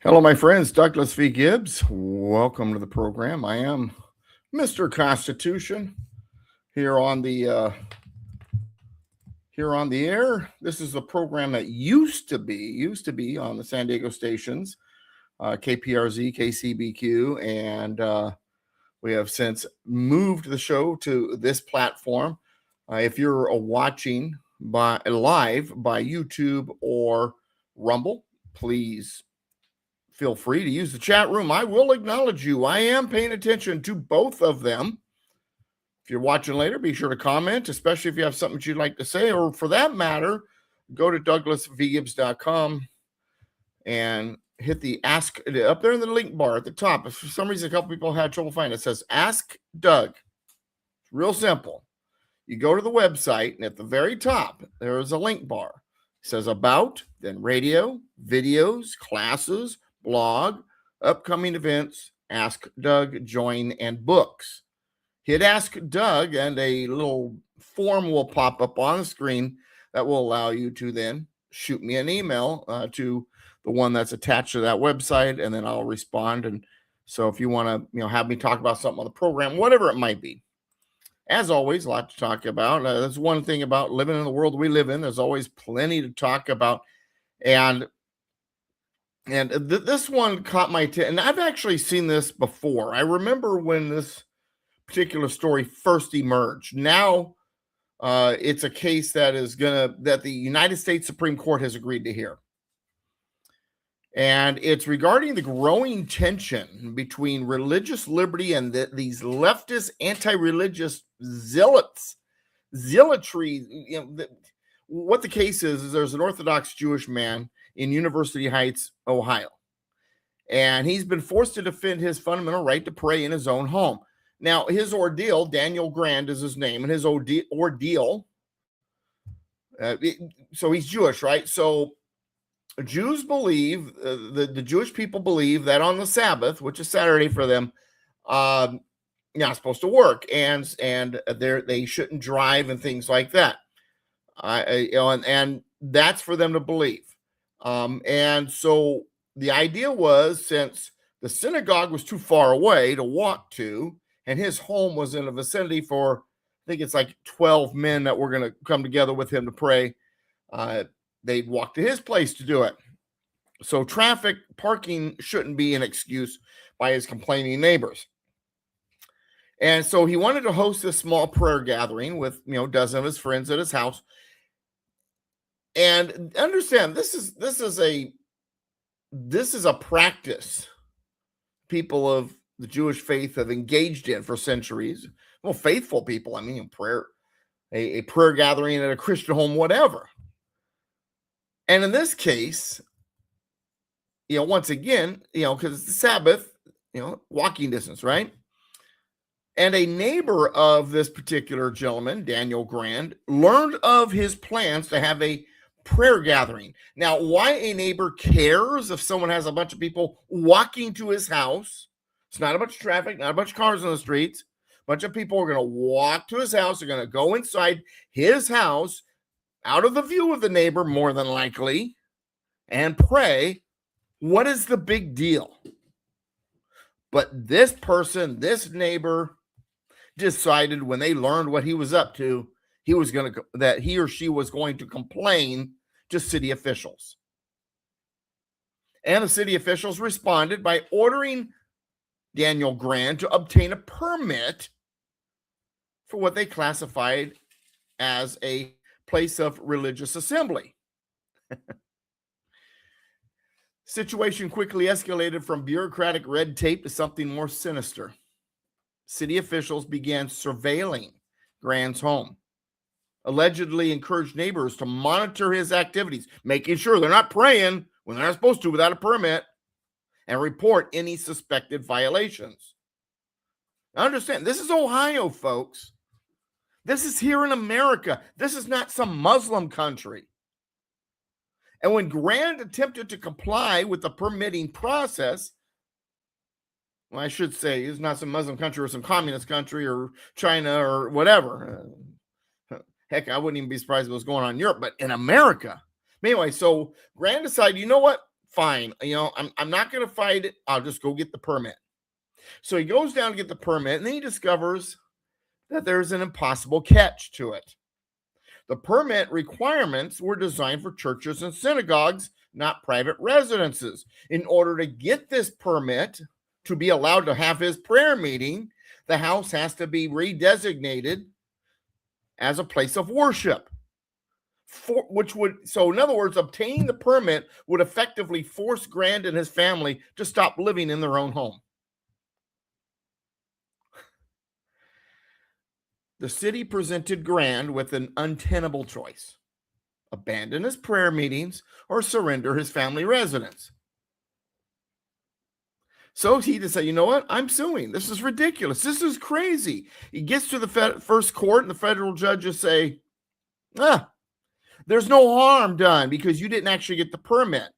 Hello, my friends. Douglas V. Gibbs. Welcome to the program. I am Mr. Constitution here on the air. This is a program that used to be on the San Diego stations, KPRZ, KCBQ, and we have since moved the show to this platform. If you're watching live by YouTube or Rumble, please feel free to use the chat room. I will acknowledge you. I am paying attention to both of them. If you're watching later, be sure to comment, especially if you have something you'd like to say, or for that matter, go to douglasvgibbs.com and hit the ask up there in the link bar at the top. If for some reason a couple people had trouble finding it, it says Ask Doug. It's real simple. You go to the website, and at the very top, there is a link bar. It says About, then Radio, Videos, Classes, Blog, Upcoming Events, Ask Doug, Join, and Books. Hit Ask Doug, and a little form will pop up on the screen that will allow you to then shoot me an email to the one that's attached to that website, and then I'll respond. And so if you want to, have me talk about something on the program, whatever it might be. As always, a lot to talk about. That's one thing about living in the world we live in. There's always plenty to talk about. And this one caught my attention. And I've actually seen this before. I remember when this particular story first emerged. Now it's a case that the United States Supreme Court has agreed to hear. And it's regarding the growing tension between religious liberty and these leftist anti-religious zealotry. What the case is there's an Orthodox Jewish man in University Heights, Ohio, and he's been forced to defend his fundamental right to pray in his own home. Now, his ordeal, Daniel Grand is his name, and his ordeal, so he's Jewish, right? So Jews believe, the Jewish people believe that on the Sabbath, which is Saturday for them, you're not supposed to work, and they shouldn't drive and things like that. And that's for them to believe. And so the idea was, since the synagogue was too far away to walk to, and his home was in the vicinity for, I think it's like 12 men that were going to come together with him to pray, they'd walk to his place to do it. So parking shouldn't be an excuse by his complaining neighbors. And so he wanted to host this small prayer gathering with, a dozen of his friends at his house. And understand, this is a practice people of the Jewish faith have engaged in for centuries. Well, faithful people, prayer, a prayer gathering at a Christian home, whatever. And in this case, once again, because it's the Sabbath, walking distance, right? And a neighbor of this particular gentleman, Daniel Grand, learned of his plans to have a prayer gathering. Now, why a neighbor cares if someone has a bunch of people walking to his house? It's not a bunch of traffic, not a bunch of cars on the streets. A bunch of people are going to walk to his house. They're going to go inside his house, out of the view of the neighbor, more than likely, and pray. What is the big deal? But this person, this neighbor, decided when they learned what he was up to, that he or she was going to complain to city officials. And the city officials responded by ordering Daniel Grand to obtain a permit for what they classified as a place of religious assembly. Situation quickly escalated from bureaucratic red tape to something more sinister. City officials began surveilling Grand's home, allegedly encouraged neighbors to monitor his activities, making sure they're not praying when they're not supposed to without a permit, and report any suspected violations. Now understand, this is Ohio, folks. This is here in America. This is not some Muslim country. And when Grand attempted to comply with the permitting process, well, I should say it's not some Muslim country or some communist country or China or whatever. Heck, I wouldn't even be surprised if it was going on in Europe, but in America. Anyway, so Grand decided, you know what? fine. I'm not going to fight it. I'll just go get the permit. So he goes down to get the permit, and then he discovers that there's an impossible catch to it. The permit requirements were designed for churches and synagogues, not private residences. In order to get this permit to be allowed to have his prayer meeting, the house has to be redesignated as a place of worship. So in other words, obtaining the permit would effectively force Grant and his family to stop living in their own home. The city presented Grant with an untenable choice: abandon his prayer meetings or surrender his family residence. So he decided, you know what? I'm suing. This is ridiculous. This is crazy. He gets to the first court, and the federal judges say, there's no harm done because you didn't actually get the permit.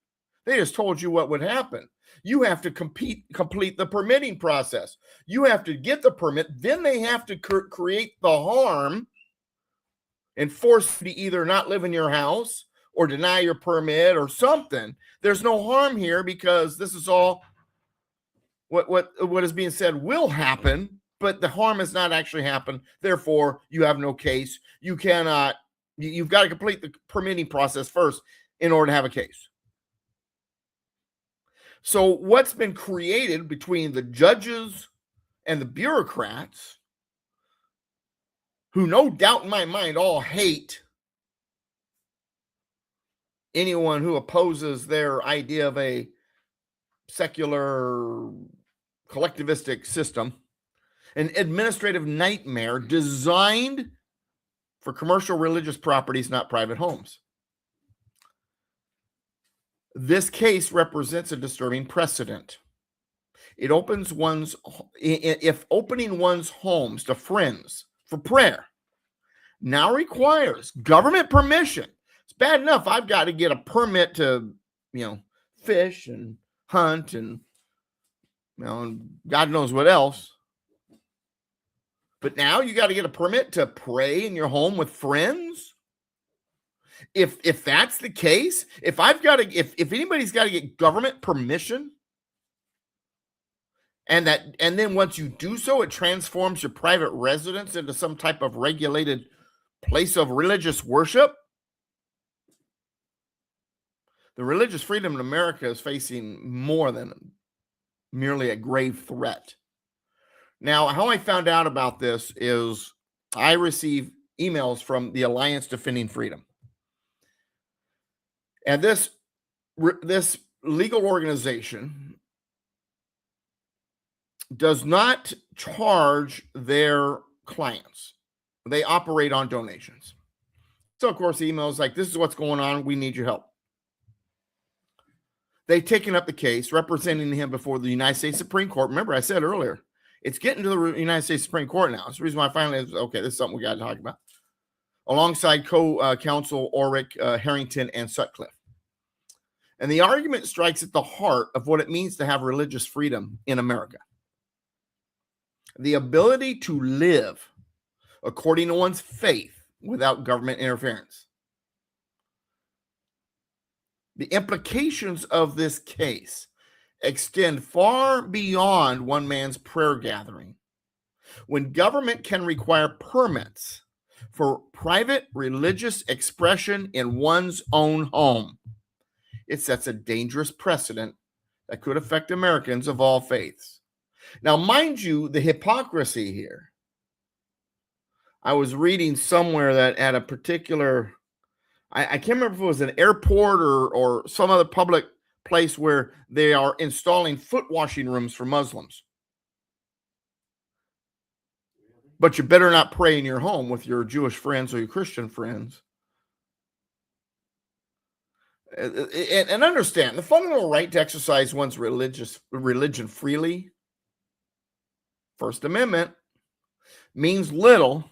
They just told you what would happen. You have to complete the permitting process. You have to get the permit. Then they have to create the harm and force you to either not live in your house or deny your permit or something. There's no harm here because this is all what is being said will happen, but the harm has not actually happened. Therefore, you have no case. You've got to complete the permitting process first in order to have a case. So what's been created between the judges and the bureaucrats, who no doubt in my mind all hate anyone who opposes their idea of a secular collectivistic system, an administrative nightmare designed for commercial religious properties, not private homes. This case represents a disturbing precedent. If opening one's homes to friends for prayer now requires government permission, it's bad enough I've got to get a permit to, fish and hunt and, and God knows what else. But now you got to get a permit to pray in your home with friends. If that's the case, if anybody's got to get government permission, and then once you do so, it transforms your private residence into some type of regulated place of religious worship. The religious freedom in America is facing more than merely a grave threat. Now, how I found out about this is I received emails from the Alliance Defending Freedom. And this legal organization does not charge their clients. They operate on donations. So, of course, the email is like, this is what's going on. We need your help. They've taken up the case, representing him before the United States Supreme Court. Remember, I said earlier, it's getting to the United States Supreme Court now. It's the reason why I finally, this is something we got to talk about. Alongside co-counsel Ulrich Harrington and Sutcliffe. And the argument strikes at the heart of what it means to have religious freedom in America. The ability to live according to one's faith without government interference. The implications of this case extend far beyond one man's prayer gathering. When government can require permits for private religious expression in one's own home, it sets a dangerous precedent that could affect Americans of all faiths. Now, mind you, the hypocrisy here. I was reading somewhere that at a particular, I can't remember if it was an airport or some other public place where they are installing foot washing rooms for Muslims. But you better not pray in your home with your Jewish friends or your Christian friends. And understand, the fundamental right to exercise one's religion freely, First Amendment, means little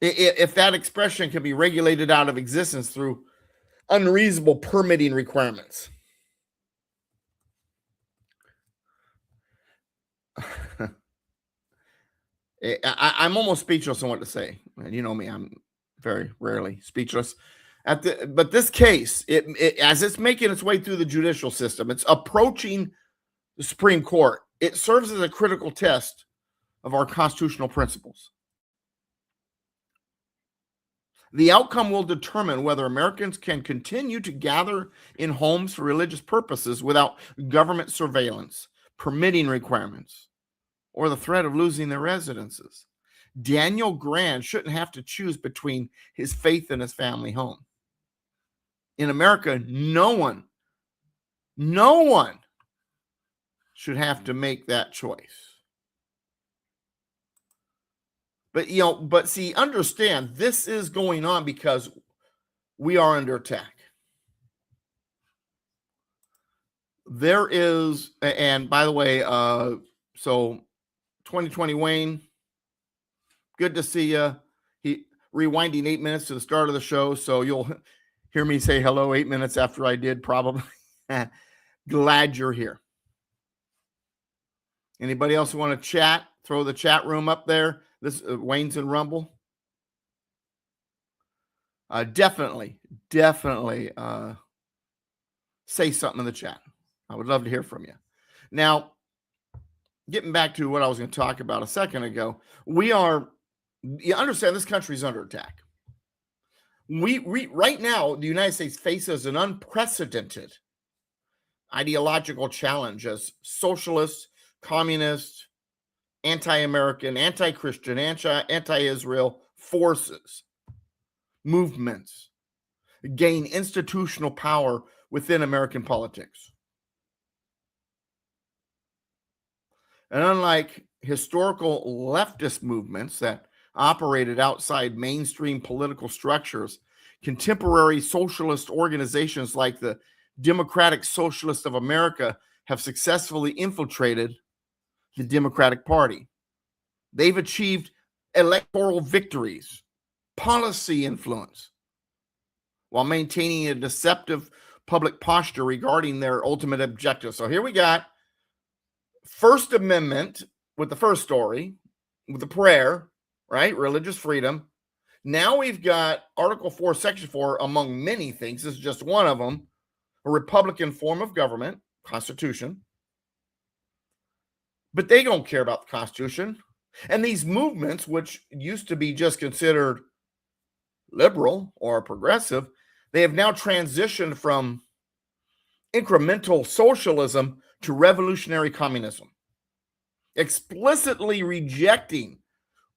if that expression can be regulated out of existence through unreasonable permitting requirements. I'm almost speechless on what to say. And you know me, I'm very rarely speechless. But this case, as it's making its way through the judicial system, it's approaching the Supreme Court. It serves as a critical test of our constitutional principles. The outcome will determine whether Americans can continue to gather in homes for religious purposes without government surveillance, permitting requirements, or the threat of losing their residences. Daniel Grand shouldn't have to choose between his faith and his family home. In America, no one should have to make that choice. But see, understand, this is going on because we are under attack. There is, and by the way, so 2020 Wayne, good to see you. He rewinding 8 minutes to the start of the show, so you'll hear me say hello 8 minutes after I did, probably. Glad you're here. Anybody else want to chat? Throw the chat room up there. This Wayne's in Rumble. Definitely say something in the chat. I would love to hear from you. Now, getting back to what I was going to talk about a second ago, you understand this country is under attack. We right now, the United States faces an unprecedented ideological challenge as socialist, communist, anti-American, anti-Christian, anti-Israel forces, movements gain institutional power within American politics. And unlike historical leftist movements that operated outside mainstream political structures, contemporary socialist organizations like the Democratic Socialists of America have successfully infiltrated the Democratic Party. They've achieved electoral victories, policy influence, while maintaining a deceptive public posture regarding their ultimate objective. So here we got First Amendment with the first story, with the prayer, right? Religious freedom. Now we've got Article 4, Section 4, among many things. This is just one of them. A Republican form of government, Constitution. But they don't care about the Constitution. And these movements, which used to be just considered liberal or progressive, they have now transitioned from incremental socialism to revolutionary communism, explicitly rejecting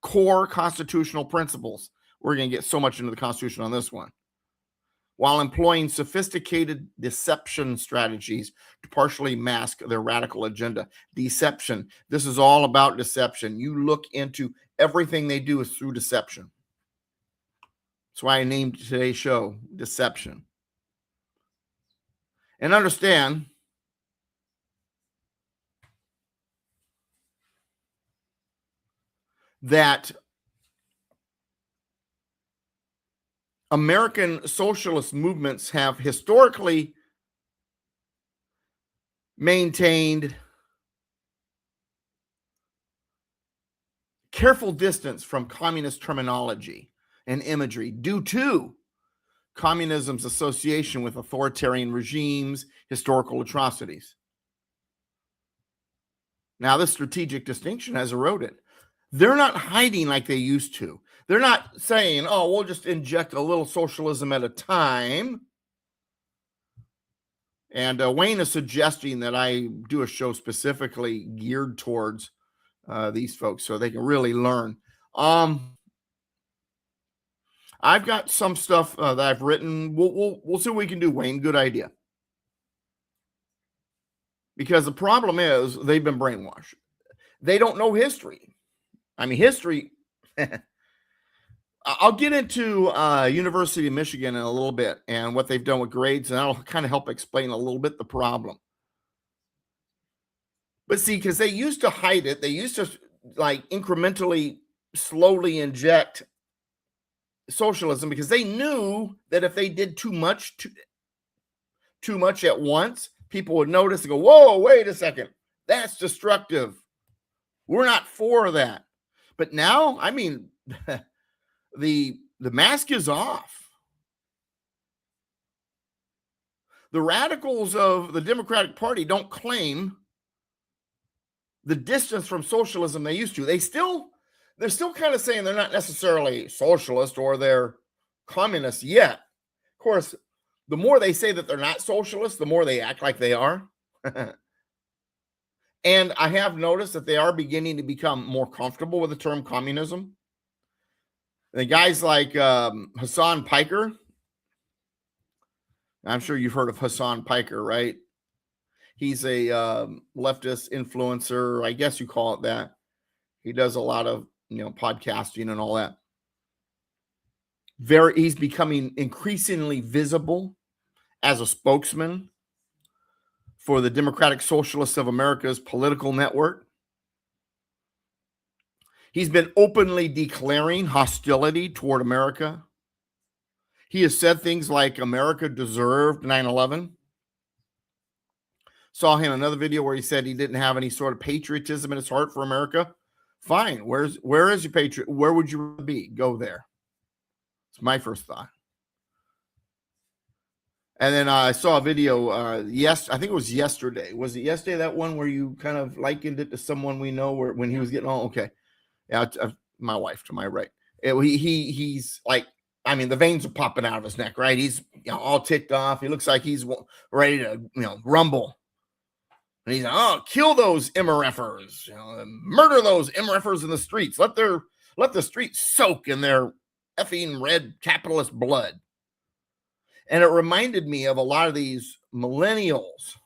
core constitutional principles. We're going to get so much into the Constitution on this one, while employing sophisticated deception strategies to partially mask their radical agenda. Deception. This is all about deception. You look into everything they do is through deception. That's why I named today's show Deception. And understand that American socialist movements have historically maintained careful distance from communist terminology and imagery due to communism's association with authoritarian regimes, historical atrocities. Now, this strategic distinction has eroded. They're not hiding like they used to. They're not saying, oh, we'll just inject a little socialism at a time. And Wayne is suggesting that I do a show specifically geared towards these folks so they can really learn. I've got some stuff that I've written. We'll see what we can do, Wayne. Good idea. Because the problem is they've been brainwashed. They don't know history. I mean, history. I'll get into University of Michigan in a little bit and what they've done with grades, and that'll kind of help explain a little bit the problem. But see, because they used to hide it, they used to like incrementally, slowly inject socialism because they knew that if they did too much at once, people would notice and go, whoa, wait a second, that's destructive. We're not for that. But now, I mean, the mask is off. The radicals of the Democratic Party don't claim the distance from socialism they used to. They're still kind of saying they're not necessarily socialist or they're communist yet. Of course, the more they say that they're not socialist, the more they act like they are. And I have noticed that they are beginning to become more comfortable with the term communism. The guys like Hassan Piker, I'm sure you've heard of Hassan Piker, right? He's a leftist influencer, I guess you call it that. He does a lot of, podcasting and all that. He's becoming increasingly visible as a spokesman for the Democratic Socialists of America's political network. He's been openly declaring hostility toward America. He has said things like America deserved 9/11. Saw him in another video where he said he didn't have any sort of patriotism in his heart for America. Fine. Where is your patriot? Where would you be? Go there. It's my first thought. And then I saw a video, I think it was yesterday. Was it yesterday, that one where you kind of likened it to someone we know when he was getting on? Okay. Yeah, my wife to my right. He's like, the veins are popping out of his neck, right? He's all ticked off. He looks like he's ready to, rumble. And he's like, oh, kill those MRFers, murder those MRFers in the streets. Let the streets soak in their effing red capitalist blood. And it reminded me of a lot of these millennials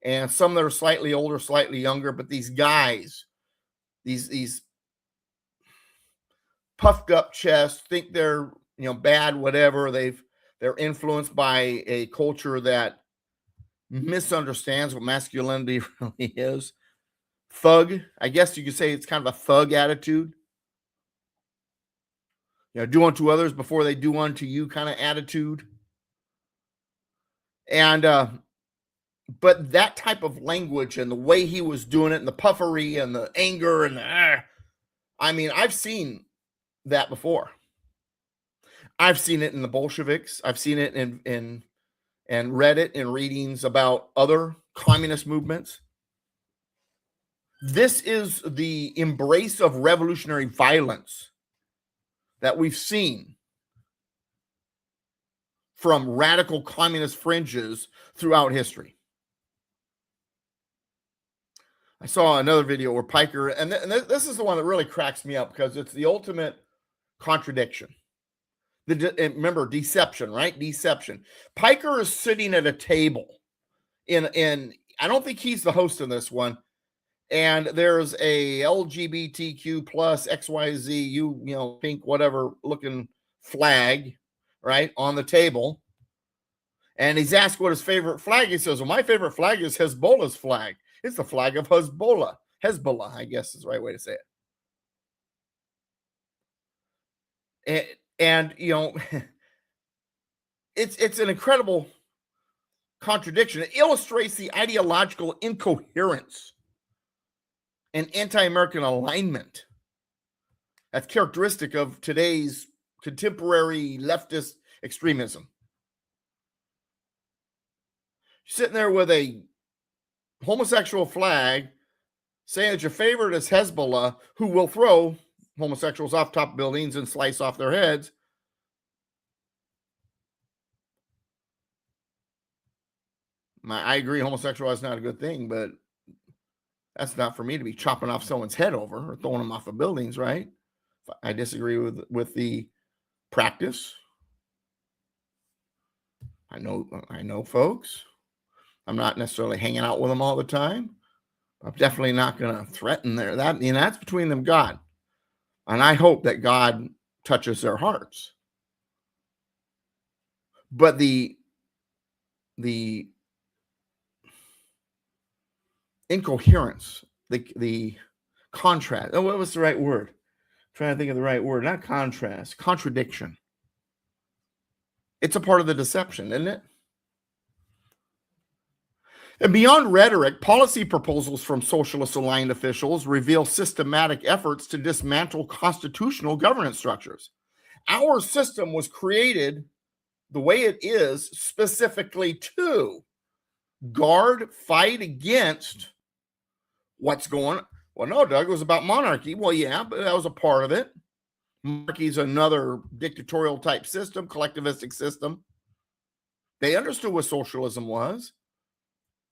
and some that are slightly older, slightly younger, but these guys, these puffed up chests, think they're, bad, whatever. They're influenced by a culture that misunderstands what masculinity really is. Thug. I guess you could say it's kind of a thug attitude. Do unto others before they do unto you kind of attitude. And, but that type of language and the way he was doing it and the puffery and the anger and I've seen that before. I've seen it in the Bolsheviks. I've seen it in and read it in readings about other communist movements. This is the embrace of revolutionary violence that we've seen from radical communist fringes throughout history. I saw another video where Piker, and this is the one that really cracks me up because it's the ultimate contradiction. Remember, deception, right? Deception. Piker is sitting at a table in I don't think he's the host in this one. And there's a LGBTQ plus XYZ, pink, whatever looking flag, right, on the table. And he's asked what his favorite flag is. He says, well, my favorite flag is Hezbollah's flag. It's the flag of Hezbollah. Hezbollah, I guess is the right way to say it. And it's an incredible contradiction. It illustrates the ideological incoherence and anti-American alignment that's characteristic of today's contemporary leftist extremism. You're sitting there with a homosexual flag saying that your favorite is Hezbollah, who will throw homosexuals off top buildings and slice off their heads. I agree, homosexual is not a good thing, but that's not for me to be chopping off someone's head over or throwing them off of buildings, right? I disagree with the practice. I know folks. I'm not necessarily hanging out with them all the time. I'm definitely not going to threaten that's between them and God. And I hope that God touches their hearts. But the incoherence, the contrast. What was the right word? I'm trying to think of the right word. Not contrast, contradiction. It's a part of the deception, isn't it? And beyond rhetoric, policy proposals from socialist-aligned officials reveal systematic efforts to dismantle constitutional governance structures. Our system was created the way it is specifically to guard, fight against what's going on. Well, no, Doug, it was about monarchy. Well, yeah, but that was a part of it. Monarchy is another dictatorial type system, collectivistic system. They understood what socialism was.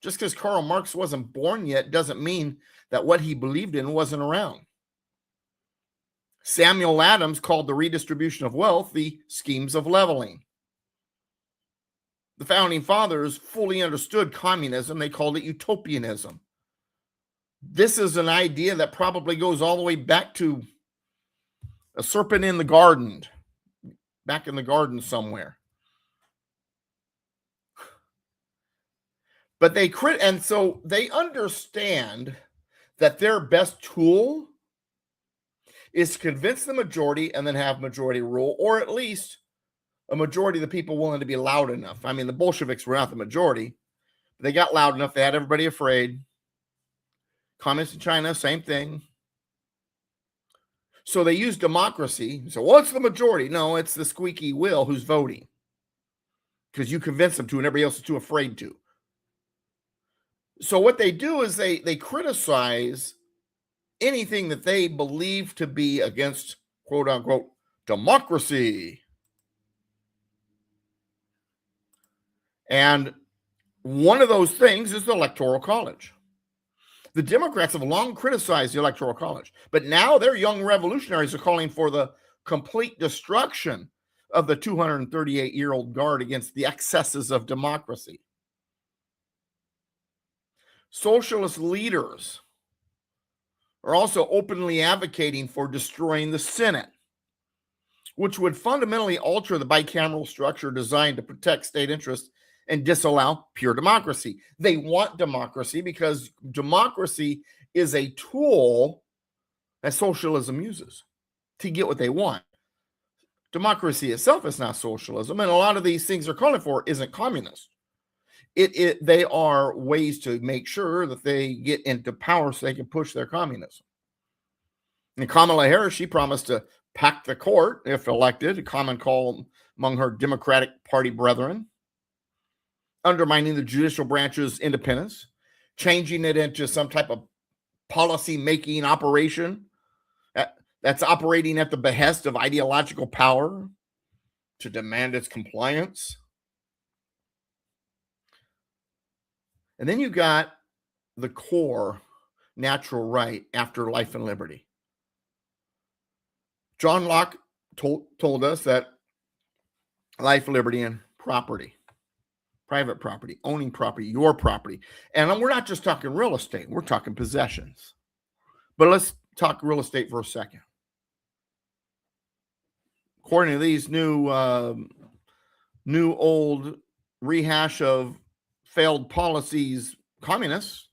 Just because Karl Marx wasn't born yet doesn't mean that what he believed in wasn't around. Samuel Adams called the redistribution of wealth the schemes of leveling. The founding fathers fully understood communism. They called it utopianism. This is an idea that probably goes all the way back to a serpent in the garden, back in the garden somewhere. But and so they understand that their best tool is to convince the majority and then have majority rule, or at least a majority of the people willing to be loud enough. I mean, the Bolsheviks were not the majority. But they got loud enough. They had everybody afraid. Communists in China, same thing. So they use democracy. So what's the majority? No, it's the squeaky wheel who's voting. Because you convince them to and everybody else is too afraid to. So what they do is they criticize anything that they believe to be against, quote unquote, democracy. And one of those things is the Electoral College. The Democrats have long criticized the Electoral College, but now their young revolutionaries are calling for the complete destruction of the 238-year-old guard against the excesses of democracy. Socialist leaders are also openly advocating for destroying the Senate, which would fundamentally alter the bicameral structure designed to protect state interests and disallow pure democracy. They want democracy because democracy is a tool that socialism uses to get what they want. Democracy itself is not socialism, and a lot of these things they're calling for isn't communist. They are ways to make sure that they get into power so they can push their communism. And Kamala Harris, she promised to pack the court if elected, a common call among her Democratic Party brethren, undermining the judicial branch's independence, changing it into some type of policy-making operation that's operating at the behest of ideological power to demand its compliance. And then you got the core natural right after life and liberty. John Locke told us that life, liberty, and property, private property, owning property, your property. And we're not just talking real estate, we're talking possessions. But let's talk real estate for a second. According to these new old rehash of failed policies, communists,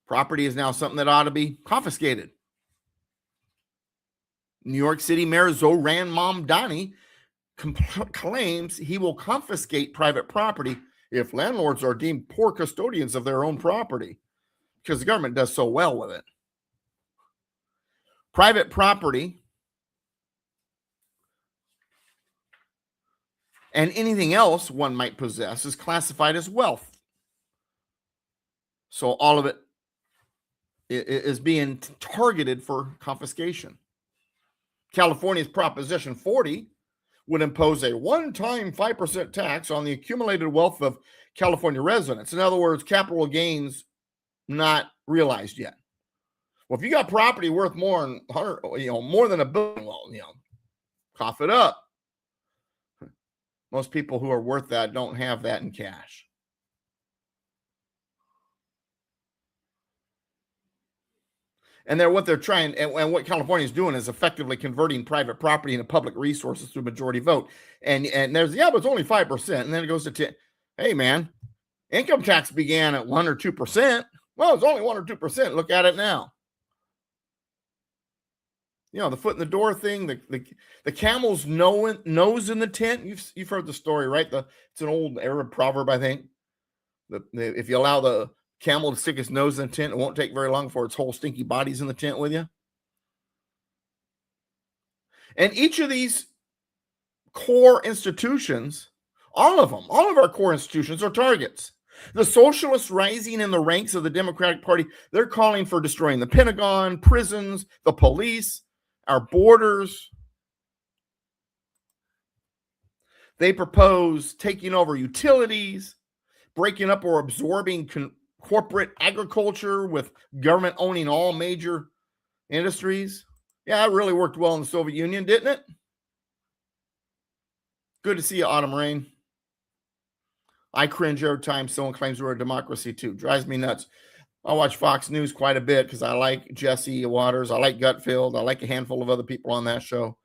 property is now something that ought to be confiscated. New York City Mayor Zoran Mamdani claims he will confiscate private property if landlords are deemed poor custodians of their own property, because the government does so well with it. Private property and anything else one might possess is classified as wealth. So all of it is being targeted for confiscation. California's Proposition 40 would impose a one-time 5% tax on the accumulated wealth of California residents. In other words, capital gains not realized yet. Well, if you got property worth more than more than $1 billion, well, cough it up. Most people who are worth that don't have that in cash. And what they're trying, and what California is doing is effectively converting private property into public resources through majority vote. And there's, but it's only 5%. And then it goes to 10. Hey, man, income tax began at 1 or 2%. Well, it's only 1 or 2%. Look at it now. The foot in the door thing, the camel's nose in the tent. You've heard the story, right? It's an old Arab proverb, I think. If you allow the camel to stick its nose in the tent, it won't take very long before its whole stinky body's in the tent with you. And each of these core institutions, all of them, all of our core institutions are targets. The socialists rising in the ranks of the Democratic Party, they're calling for destroying the Pentagon, prisons, the police, our borders. They propose taking over utilities, breaking up or absorbing corporate agriculture with government owning all major industries. Yeah, it really worked well in the Soviet Union, didn't it? Good to see you, Autumn Rain. I cringe every time someone claims we're a democracy too. Drives me nuts. I watch Fox News quite a bit because I like Jesse Waters. I like Gutfeld. I like a handful of other people on that show.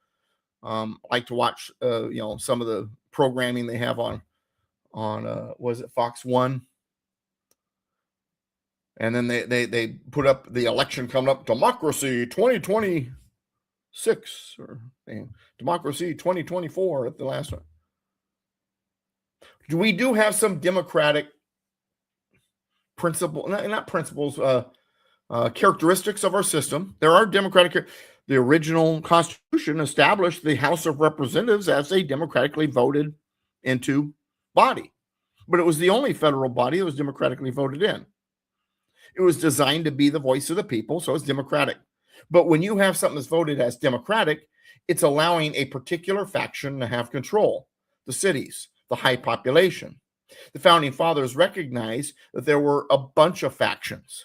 I like to watch, some of the programming they have on was it Fox One? And then they put up the election coming up, Democracy 2026 or Democracy 2024 at the last one. We do have some democratic characteristics of our system. There are democratic. The original Constitution established the House of Representatives as a democratically voted into body, but it was the only federal body that was democratically voted in. It was designed to be the voice of the people, so it's democratic. But when you have something that's voted as democratic, it's allowing a particular faction to have control. The cities, the high population. The founding fathers recognized that there were a bunch of factions.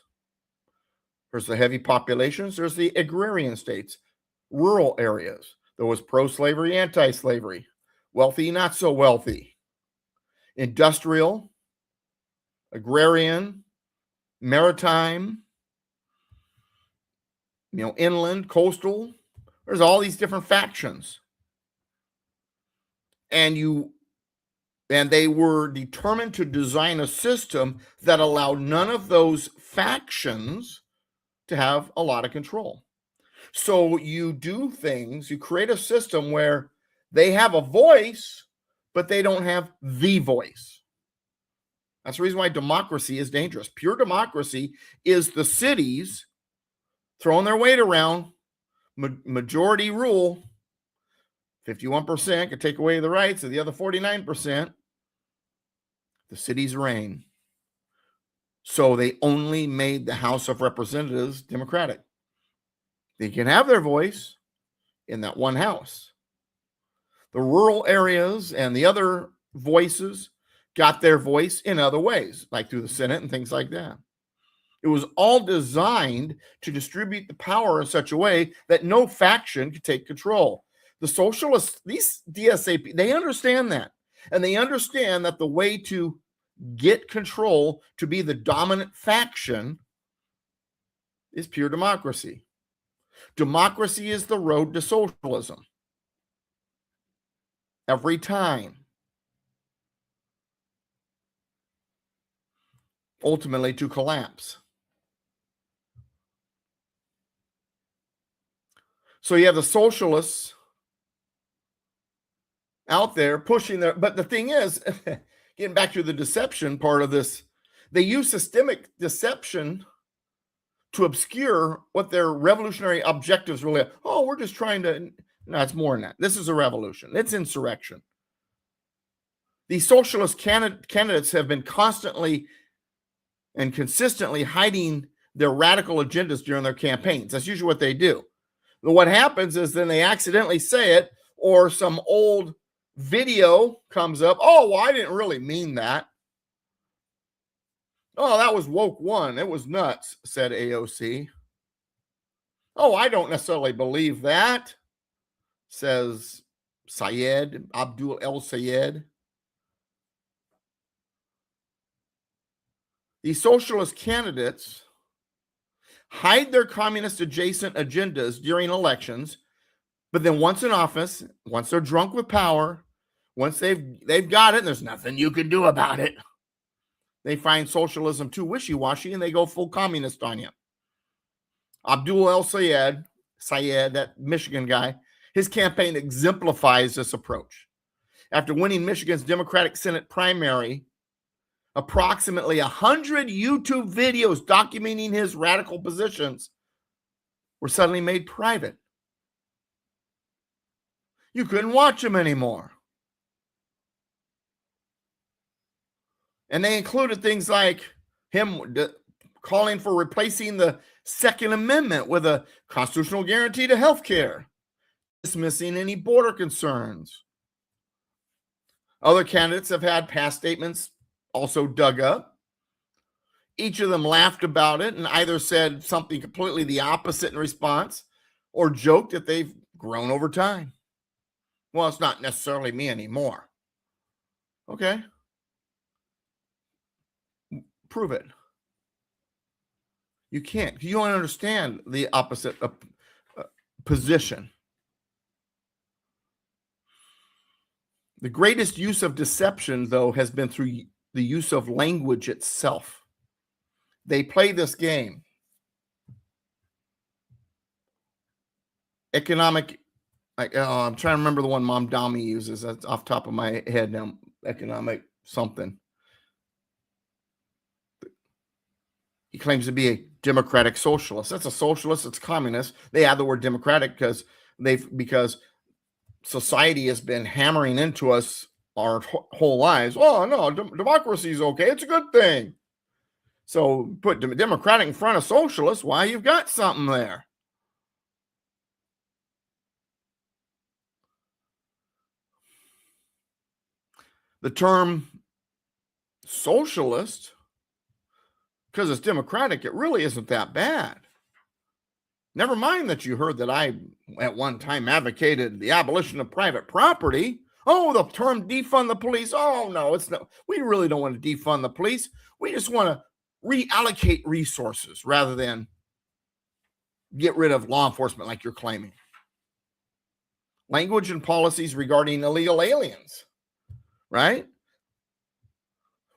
There's the heavy populations, there's the agrarian states, rural areas. There was pro-slavery, anti-slavery, wealthy, not so wealthy, industrial, agrarian, maritime, inland, coastal. There's all these different factions. And they were determined to design a system that allowed none of those factions to have a lot of control. So you do things, you create a system where they have a voice, but they don't have the voice. That's the reason why democracy is dangerous. Pure democracy is the cities throwing their weight around, majority rule. 51% could take away the rights of the other 49%. The cities reign. So they only made the House of Representatives democratic. They can have their voice in that one house. The rural areas and the other voices got their voice in other ways, like through the Senate and things like that. It was all designed to distribute the power in such a way that no faction could take control. The socialists, these DSAP, they understand that. And they understand that the way to get control, to be the dominant faction, is pure democracy. Democracy is the road to socialism. Every time. Ultimately to collapse. So you have the socialists out there pushing their, but the thing is, getting back to the deception part of this, they use systemic deception to obscure what their revolutionary objectives really are. Oh, we're just trying to, no, it's more than that. This is a revolution. It's insurrection. These socialist candidates have been constantly and consistently hiding their radical agendas during their campaigns. That's usually what they do. But what happens is then they accidentally say it, or some old video comes up. Oh, well, I didn't really mean that. Oh, that was woke one. It was nuts, said AOC. Oh, I don't necessarily believe that, says Syed, Abdul El Sayed. These socialist candidates hide their communist adjacent agendas during elections, but then once in office, once they're drunk with power, once they've got it and there's nothing you can do about it, they find socialism too wishy-washy and they go full communist on you. Abdul El Sayed, that Michigan guy, his campaign exemplifies this approach. After winning Michigan's Democratic Senate primary, approximately 100 YouTube videos documenting his radical positions were suddenly made private. You couldn't watch them anymore. And they included things like him calling for replacing the Second Amendment with a constitutional guarantee to health care, dismissing any border concerns. Other candidates have had past statements also dug up. Each of them laughed about it and either said something completely the opposite in response or joked that they've grown over time. Well, it's not necessarily me anymore. Okay. Prove it. You can't. You don't understand the opposite position. The greatest use of deception, though, has been through the use of language itself. They play this game. Economic, I'm trying to remember the one Mom Dami uses. That's off the top of my head now. Economic something. He claims to be a democratic socialist. That's a socialist. It's communist. They add the word democratic because society has been hammering into us our whole lives. Oh no, democracy is okay. It's a good thing. So put democratic in front of socialist. Why, you've got something there. The term socialist, because it's democratic, it really isn't that bad. Never mind that you heard that I at one time advocated the abolition of private property. Oh, the term defund the police. Oh no, it's no. We really don't want to defund the police. We just want to reallocate resources rather than get rid of law enforcement like you're claiming. Language and policies regarding illegal aliens, right?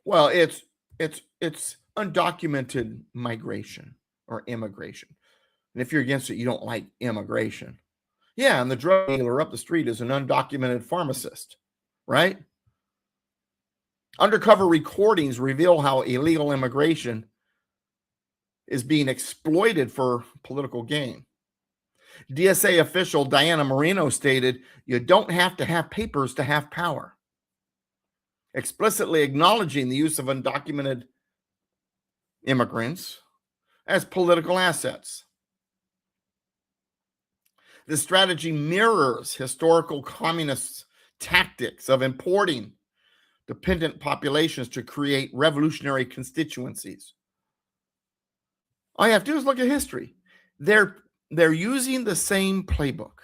Well, it's undocumented migration or immigration. And if you're against it, you don't like immigration. Yeah, and the drug dealer up the street is an undocumented pharmacist, right? Undercover recordings reveal how illegal immigration is being exploited for political gain. DSA official Diana Marino stated, "You don't have to have papers to have power," explicitly acknowledging the use of undocumented immigrants as political assets. This strategy mirrors historical communist tactics of importing dependent populations to create revolutionary constituencies. All you have to do is look at history. They're using the same playbook.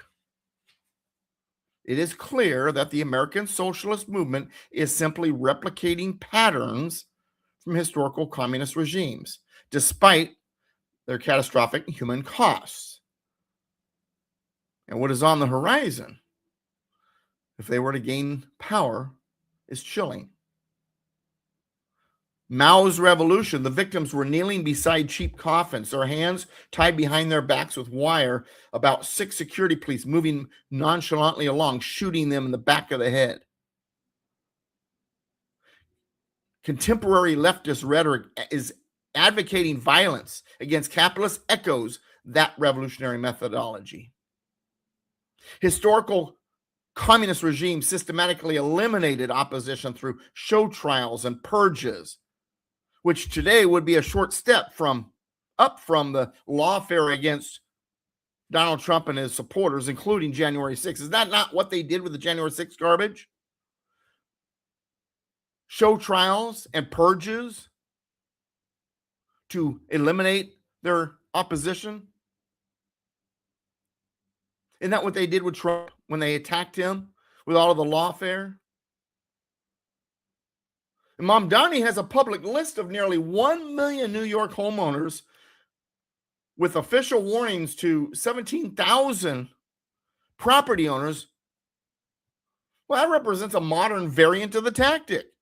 It is clear that the American socialist movement is simply replicating patterns from historical communist regimes, despite their catastrophic human costs. And what is on the horizon, if they were to gain power, is chilling. Mao's revolution, the victims were kneeling beside cheap coffins, their hands tied behind their backs with wire, about 6 security police moving nonchalantly along, shooting them in the back of the head. Contemporary leftist rhetoric is advocating violence against capitalist echoes that revolutionary methodology. Historical communist regimes systematically eliminated opposition through show trials and purges, which today would be a short step up from the lawfare against Donald Trump and his supporters, including January 6th. Is that not what they did with the January 6th garbage? Show trials and purges to eliminate their opposition? Isn't that what they did with Trump when they attacked him with all of the lawfare? And Mamdani has a public list of nearly 1 million New York homeowners with official warnings to 17,000 property owners. Well, that represents a modern variant of the tactic,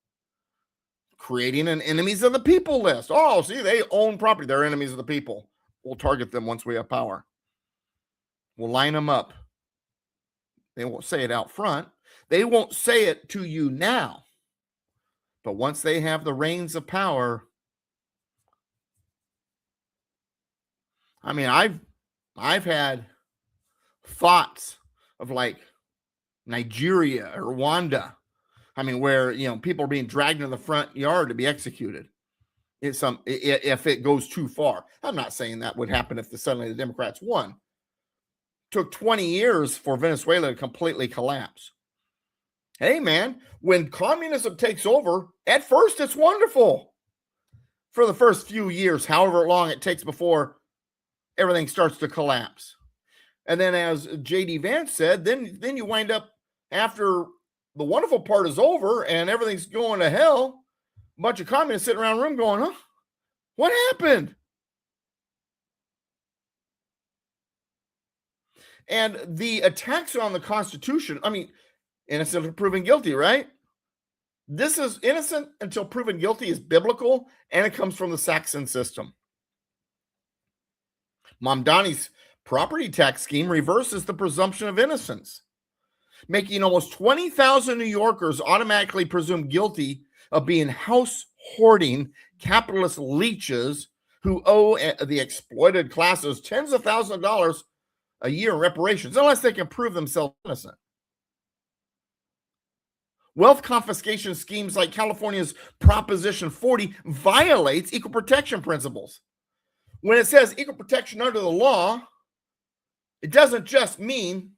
creating an enemies of the people list. Oh, see, they own property. They're enemies of the people. We'll target them once we have power. We'll line them up. They won't say it out front. They won't say it to you now. But once they have the reins of power, I mean, I've had thoughts of like Nigeria, or Rwanda. I mean, where, people are being dragged into the front yard to be executed. If it goes too far. I'm not saying that would happen if suddenly the Democrats won. It took 20 years for Venezuela to completely collapse. Hey, man, when communism takes over, at first it's wonderful. For the first few years, however long it takes before everything starts to collapse. And then, as J.D. Vance said, then you wind up, after the wonderful part is over and everything's going to hell, a bunch of communists sitting around the room going, huh? What happened? And the attacks on the Constitution, I mean, innocent until proven guilty, right? This is innocent until proven guilty is biblical, and it comes from the Saxon system. Mamdani's property tax scheme reverses the presumption of innocence, making almost 20,000 New Yorkers automatically presumed guilty of being house hoarding capitalist leeches who owe the exploited classes tens of thousands of dollars a year in reparations, unless they can prove themselves innocent. Wealth confiscation schemes like California's Proposition 40 violates equal protection principles. When it says equal protection under the law, it doesn't just mean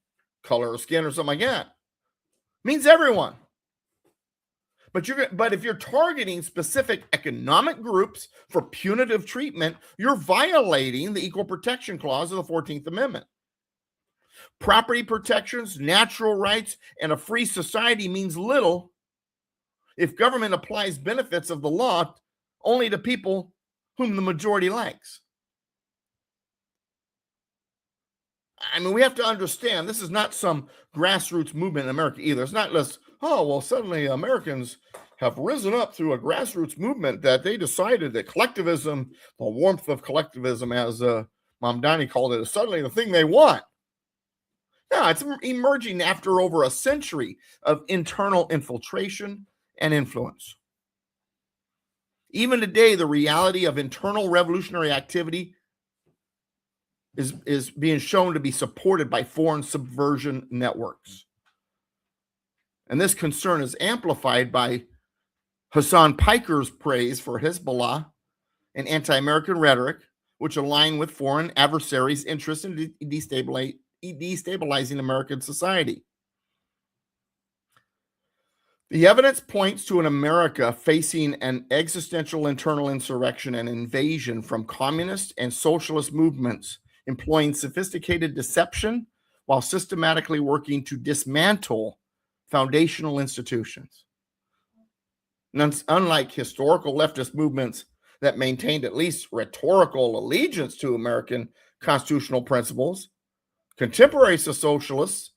color or skin or something like that. It means everyone. But if you're targeting specific economic groups for punitive treatment, you're violating the Equal Protection Clause of the 14th Amendment. Property protections, natural rights, and a free society means little if government applies benefits of the law only to people whom the majority likes. I mean, we have to understand this is not some grassroots movement in America either. It's not just, suddenly Americans have risen up through a grassroots movement that they decided that collectivism, the warmth of collectivism, as Mamdani called it, is suddenly the thing they want. No, it's emerging after over a century of internal infiltration and influence. Even today, the reality of internal revolutionary activity is being shown to be supported by foreign subversion networks. And this concern is amplified by Hassan Piker's praise for Hezbollah and anti-American rhetoric, which align with foreign adversaries' interests in destabilizing American society. The evidence points to an America facing an existential internal insurrection and invasion from communist and socialist movements, employing sophisticated deception while systematically working to dismantle foundational institutions. And unlike historical leftist movements that maintained at least rhetorical allegiance to American constitutional principles, contemporary socialists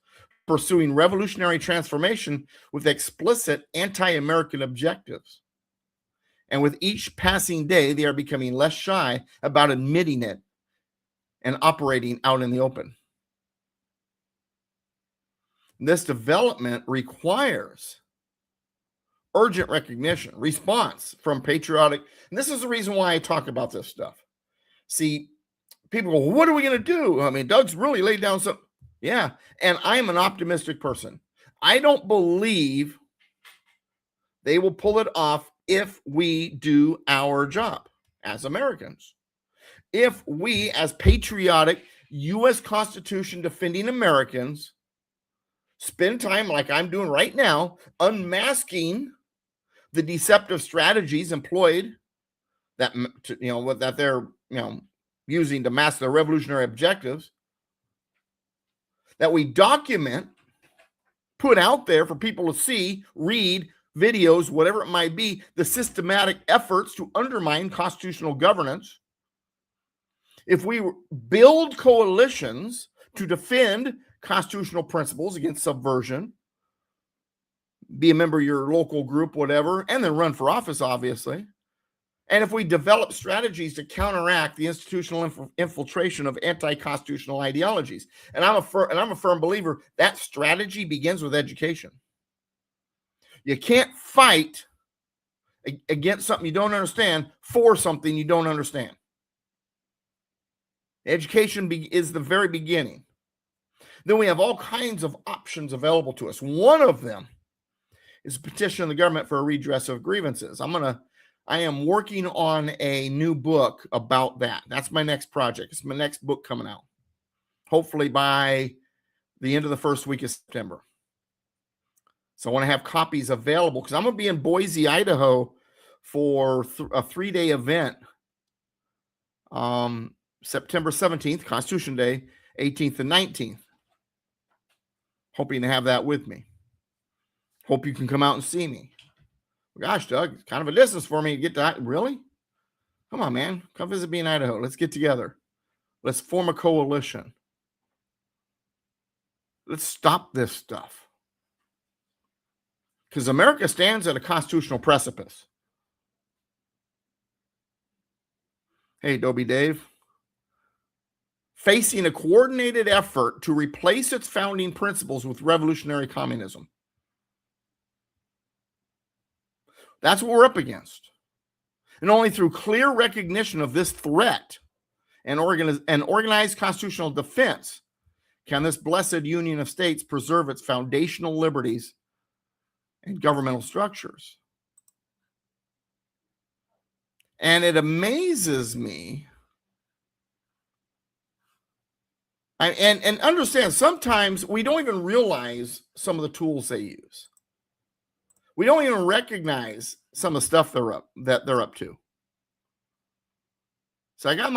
pursuing revolutionary transformation with explicit anti-American objectives. And with each passing day, they are becoming less shy about admitting it and operating out in the open. This development requires urgent recognition, response from patriotic. And this is the reason why I talk about this stuff. See, people go, well, what are we going to do? I mean, Doug's really laid down some. Yeah. And I'm an optimistic person. I don't believe they will pull it off if we do our job as Americans. If we, as patriotic U.S. Constitution defending Americans, spend time like I'm doing right now, unmasking the deceptive strategies employed that they're using to mask their revolutionary objectives, that we document, put out there for people to see, read, videos, whatever it might be, the systematic efforts to undermine constitutional governance. If we build coalitions to defend constitutional principles against subversion, be a member of your local group, whatever, and then run for office, obviously. And if we develop strategies to counteract the institutional infiltration of anti-constitutional ideologies, and I'm a firm believer that strategy begins with education. You can't fight against something you don't understand for something you don't understand. Education is the very beginning. then we have all kinds of options available to us. One of them is petition the government for a redress of grievances. I am working on a new book about that. That's my next project. It's my next book coming out, hopefully by the end of the first week of September. So I want to have copies available because I'm going to be in Boise, Idaho for a 3-day event. September 17th, Constitution Day, 18th and 19th. Hoping to have that with me. Hope you can come out and see me. Gosh, Doug, it's kind of a distance for me to get to. Really? Come on, man. Come visit me in Idaho. Let's get together. Let's form a coalition. Let's stop this stuff. Because America stands at a constitutional precipice. Hey, Dobie Dave. Facing a coordinated effort to replace its founding principles with revolutionary communism. That's what we're up against. And only through clear recognition of this threat and organized constitutional defense can this blessed union of states preserve its foundational liberties and governmental structures. And it amazes me. And understand, sometimes we don't even realize some of the tools they use. We don't even recognize some of the stuff that they're up to. So I got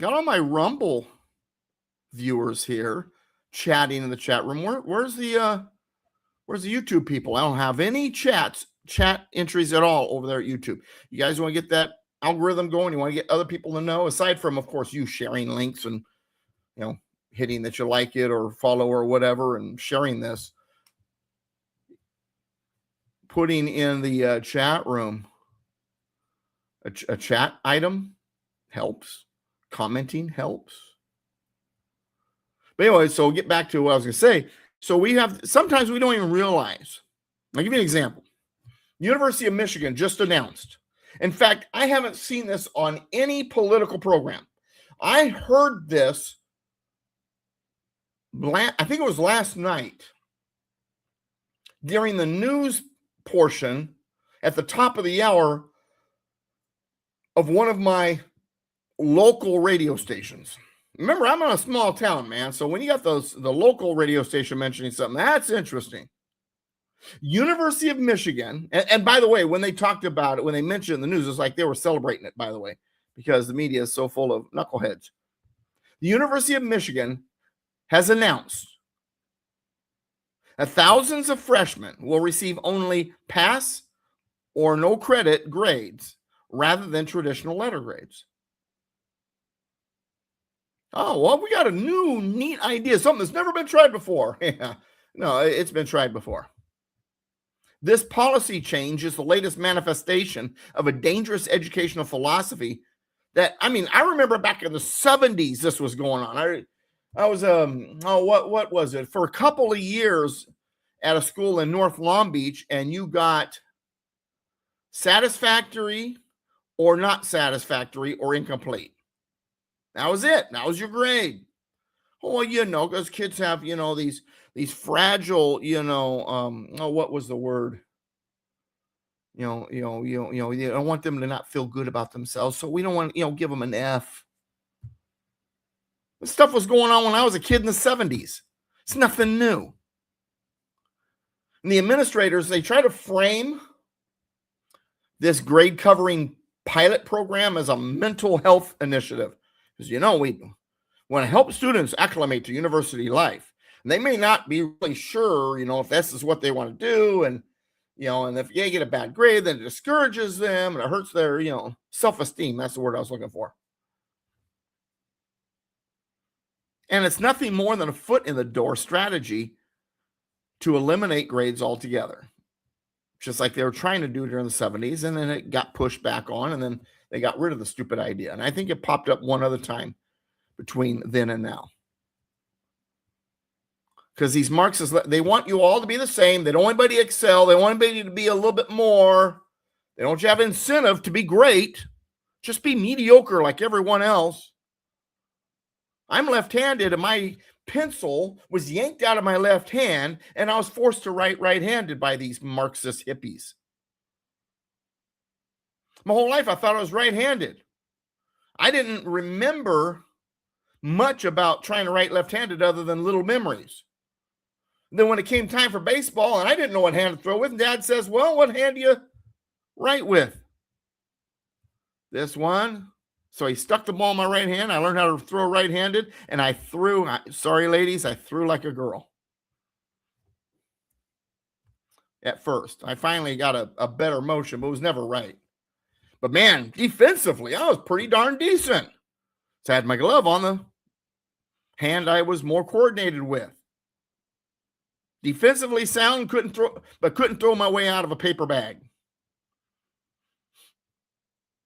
all my Rumble viewers here chatting in the chat room. Where's the YouTube people? I don't have any chat entries at all over there at YouTube. You guys want to get that algorithm going? You want to get other people to know, aside from, of course, you sharing links and hitting that you like it or follow or whatever and sharing this. Putting in the chat room a chat item helps. Commenting helps. But anyway, so get back to what I was going to say. So sometimes we don't even realize. I'll give you an example. University of Michigan just announced. In fact, I haven't seen this on any political program. I heard this, I think it was last night, during the news portion at the top of the hour of one of my local radio stations. Remember, I'm in a small town, man. So when you got the local radio station mentioning something, that's interesting. University of Michigan, and by the way, when they talked about it, when they mentioned the news, it's like they were celebrating it, by the way, because the media is so full of knuckleheads. The University of Michigan has announced that thousands of freshmen will receive only pass or no credit grades rather than traditional letter grades. Oh, well, we got a new neat idea, something that's never been tried before. Yeah. No, it's been tried before. This policy change is the latest manifestation of a dangerous educational philosophy that, I remember back in the 70s, this was going on. I was, what was it? For a couple of years at a school in North Long Beach, and you got satisfactory or not satisfactory or incomplete. That was it. That was your grade. Well, because kids have, these fragile, what was the word? You don't want them to not feel good about themselves. So we don't want, give them an F. This stuff was going on when I was a kid in the 70s. It's nothing new. And the administrators, they try to frame this grade covering pilot program as a mental health initiative. Because, we want to help students acclimate to university life. And they may not be really sure, if this is what they want to do. And, and if they get a bad grade, then it discourages them and it hurts their, self-esteem. That's the word I was looking for. And it's nothing more than a foot in the door strategy to eliminate grades altogether. Just like they were trying to do during the 70s, and then it got pushed back on, and then they got rid of the stupid idea. And I think it popped up one other time between then and now. Because these Marxists, they want you all to be the same. They don't want anybody to excel. They want anybody to be a little bit more. They don't want you to have incentive to be great. Just be mediocre like everyone else. I'm left-handed, and my pencil was yanked out of my left hand, and I was forced to write right-handed by these Marxist hippies. My whole life, I thought I was right-handed. I didn't remember much about trying to write left-handed other than little memories. Then when it came time for baseball, and I didn't know what hand to throw with, and Dad says, well, what hand do you write with? This one. So he stuck the ball in my right hand. I learned how to throw right-handed, and I threw, sorry, ladies, I threw like a girl. At first. I finally got a better motion, but it was never right. But man, defensively, I was pretty darn decent. So I had my glove on the hand I was more coordinated with. Defensively sound, couldn't throw my way out of a paper bag.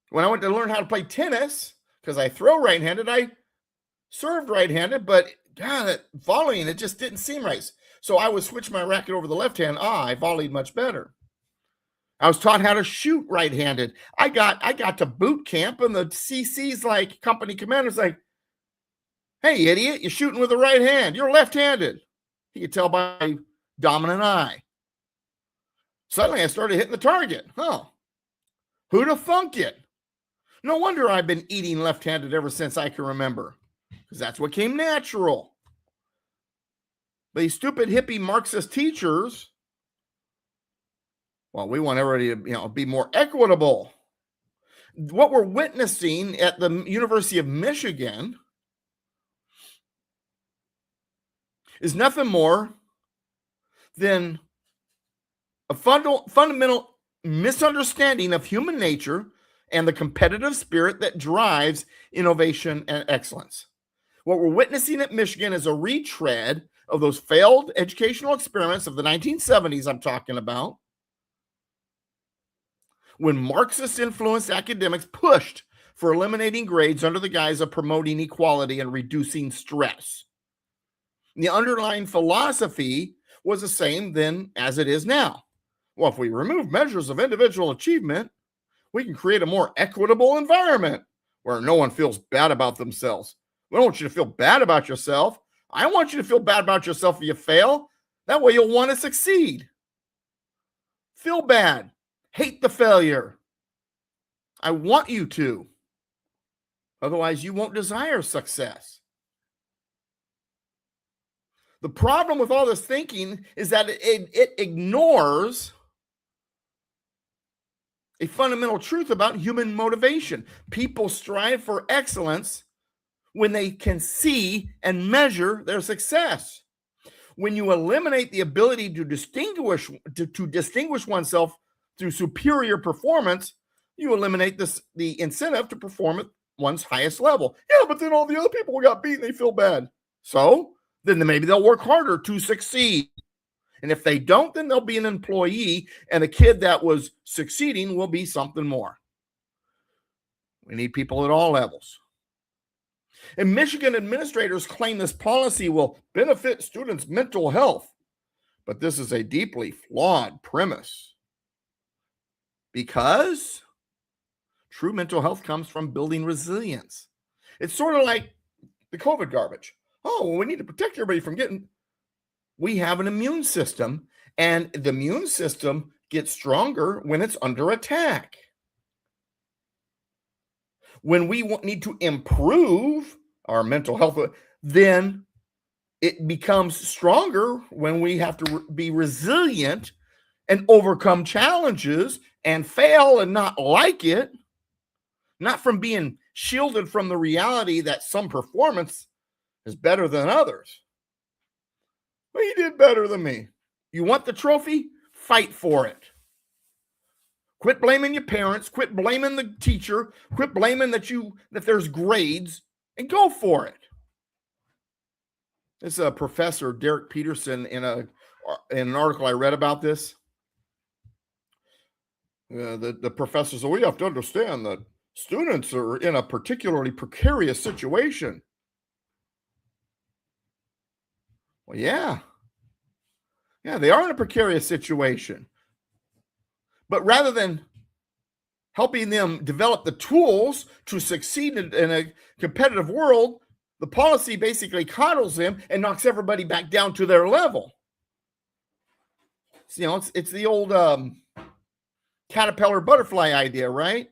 When I went to learn how to play tennis, because I throw right-handed, I served right-handed, but God, that volleying, it just didn't seem right. So I would switch my racket over the left hand. I volleyed much better. I was taught how to shoot right-handed. I got to boot camp, and the CC's like company commander's like, hey, idiot, you're shooting with the right hand. You're left-handed. You could tell by my dominant eye. Suddenly I started hitting the target. Who'd have thunk it? No wonder I've been eating left-handed ever since I can remember, because that's what came natural. But these stupid hippie Marxist teachers, well, we want everybody to be more equitable. What we're witnessing at the University of Michigan is nothing more than a fundamental misunderstanding of human nature and the competitive spirit that drives innovation and excellence. What we're witnessing at Michigan is a retread of those failed educational experiments of the 1970s I'm talking about, when Marxist-influenced academics pushed for eliminating grades under the guise of promoting equality and reducing stress. The underlying philosophy was the same then as it is now. Well, if we remove measures of individual achievement, we can create a more equitable environment where no one feels bad about themselves. We don't want you to feel bad about yourself. I want you to feel bad about yourself if you fail. That way you'll want to succeed. Feel bad. Hate the failure. I want you to. Otherwise, you won't desire success. The problem with all this thinking is that it ignores a fundamental truth about human motivation. People strive for excellence when they can see and measure their success. When you eliminate the ability to distinguish oneself through superior performance, you eliminate the incentive to perform at one's highest level. Yeah, but then all the other people got beat and they feel bad. So then maybe they'll work harder to succeed. And if they don't, then they'll be an employee, and the kid that was succeeding will be something more. We need people at all levels. And Michigan administrators claim this policy will benefit students' mental health, but this is a deeply flawed premise, because true mental health comes from building resilience. It's sort of like the COVID garbage. Oh, well, we need to protect everybody from getting... We have an immune system, and the immune system gets stronger when it's under attack. When we need to improve our mental health, then it becomes stronger when we have to be resilient and overcome challenges and fail and not like it, not from being shielded from the reality that some performance is better than others. Well, you did better than me. You want the trophy? Fight for it. Quit blaming your parents. Quit blaming the teacher. Quit blaming that there's grades, and go for it. This is Professor Derek Peterson in an article I read about this. The professor said, we have to understand that students are in a particularly precarious situation. Well, yeah, they are in a precarious situation. But rather than helping them develop the tools to succeed in a competitive world, The policy basically coddles them and knocks everybody back down to their level. It's the old caterpillar butterfly idea, right?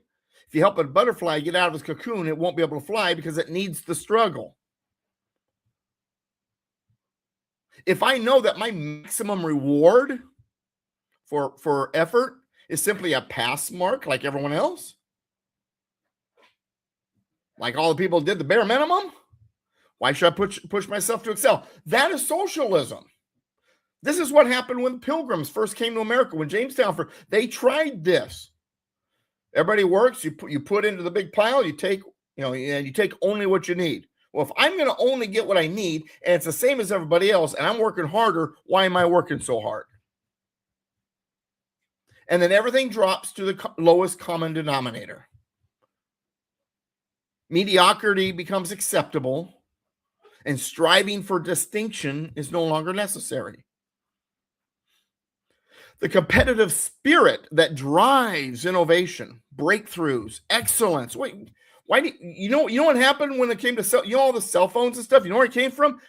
If you help a butterfly get out of its cocoon, it won't be able to fly because it needs the struggle. If I know that my maximum reward for effort is simply a pass mark like everyone else, like all the people did the bare minimum, why should I push myself to excel? That is socialism. This is what happened when the Pilgrims first came to America. When Jamestown, they tried this. Everybody works. You put into the big pile. You take, and you take only what you need. Well, if I'm going to only get what I need, and it's the same as everybody else, and I'm working harder, why am I working so hard? And then everything drops to the lowest common denominator. Mediocrity becomes acceptable, and striving for distinction is no longer necessary. The competitive spirit that drives innovation, breakthroughs, excellence. Wait, why do you know what happened when it came to all the cell phones and stuff? You know where it came from?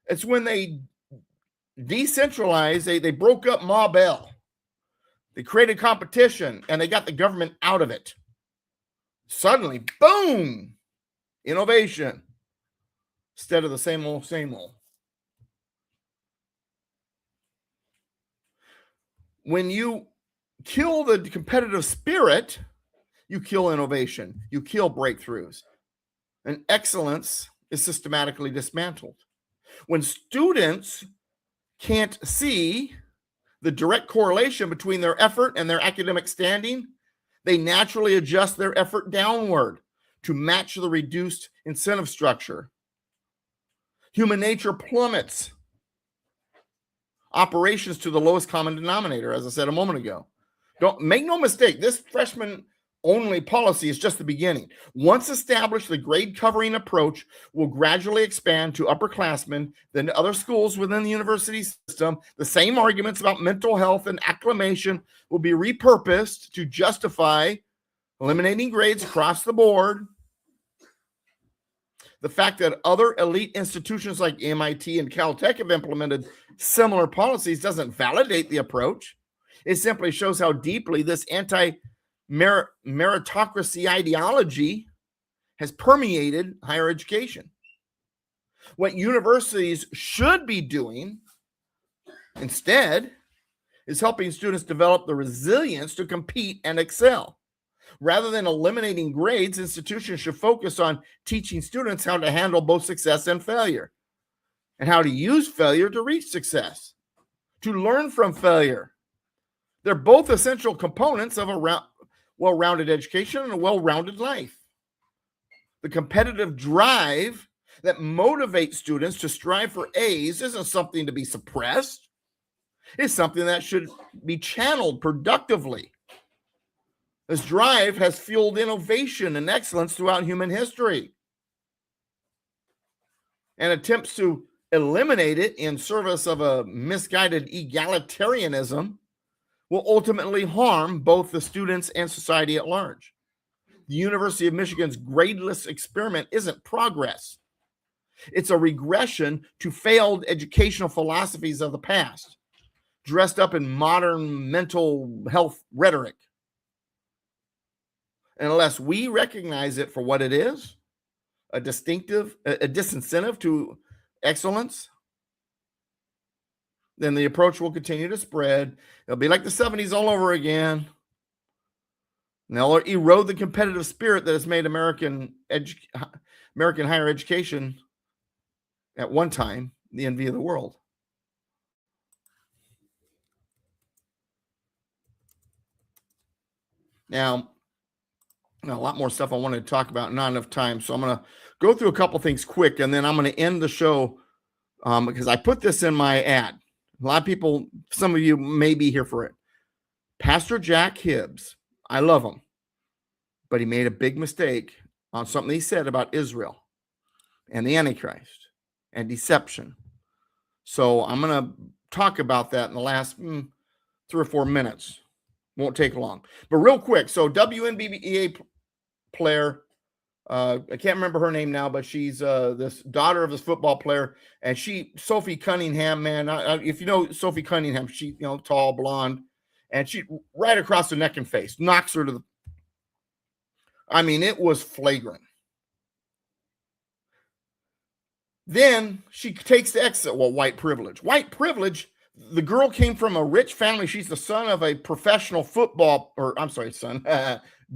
It's when they decentralized, they broke up Ma Bell. They created competition and they got the government out of it. Suddenly, boom, innovation instead of the same old, same old. When you kill the competitive spirit, you kill innovation, you kill breakthroughs, and excellence is systematically dismantled. When students can't see the direct correlation between their effort and their academic standing, they naturally adjust their effort downward to match the reduced incentive structure. Human nature plummets operations to the lowest common denominator, as I said a moment ago. Don't make no mistake, this freshman only policy is just the beginning. Once established, the grade covering approach will gradually expand to upperclassmen, then to other schools within the university system. The same arguments about mental health and acclimation will be repurposed to justify eliminating grades across the board. The fact that other elite institutions like MIT and Caltech have implemented similar policies doesn't validate the approach. It simply shows how deeply this anti-meritocracy ideology has permeated higher education. What universities should be doing instead is helping students develop the resilience to compete and excel. Rather than eliminating grades, institutions should focus on teaching students how to handle both success and failure, and how to use failure to reach success, to learn from failure. They're both essential components of a well-rounded education and a well-rounded life. The competitive drive that motivates students to strive for A's isn't something to be suppressed. It's something that should be channeled productively. This drive has fueled innovation and excellence throughout human history. And attempts to eliminate it in service of a misguided egalitarianism will ultimately harm both the students and society at large. The University of Michigan's gradeless experiment isn't progress. It's a regression to failed educational philosophies of the past, dressed up in modern mental health rhetoric. And unless we recognize it for what it is, a disincentive to excellence, then the approach will continue to spread. It'll be like the 70s all over again. And they'll erode the competitive spirit that has made American higher education at one time the envy of the world. Now, a lot more stuff I wanted to talk about, not enough time. So I'm going to go through a couple things quick, and then I'm going to end the show because I put this in my ad. A lot of people, some of you may be here for it. Pastor Jack Hibbs, I love him, but he made a big mistake on something he said about Israel and the Antichrist and deception. So I'm going to talk about that in the last 3 or 4 minutes. Won't take long. But real quick, so WNBA player I can't remember her name now, but she's this daughter of this football player, and Sophie Cunningham, man. If you know Sophie Cunningham, she tall, blonde, and she right across the neck and face knocks her to the. I mean, it was flagrant. Then she takes the exit. Well, white privilege. White privilege. The girl came from a rich family. She's the son of a professional football, or I'm sorry,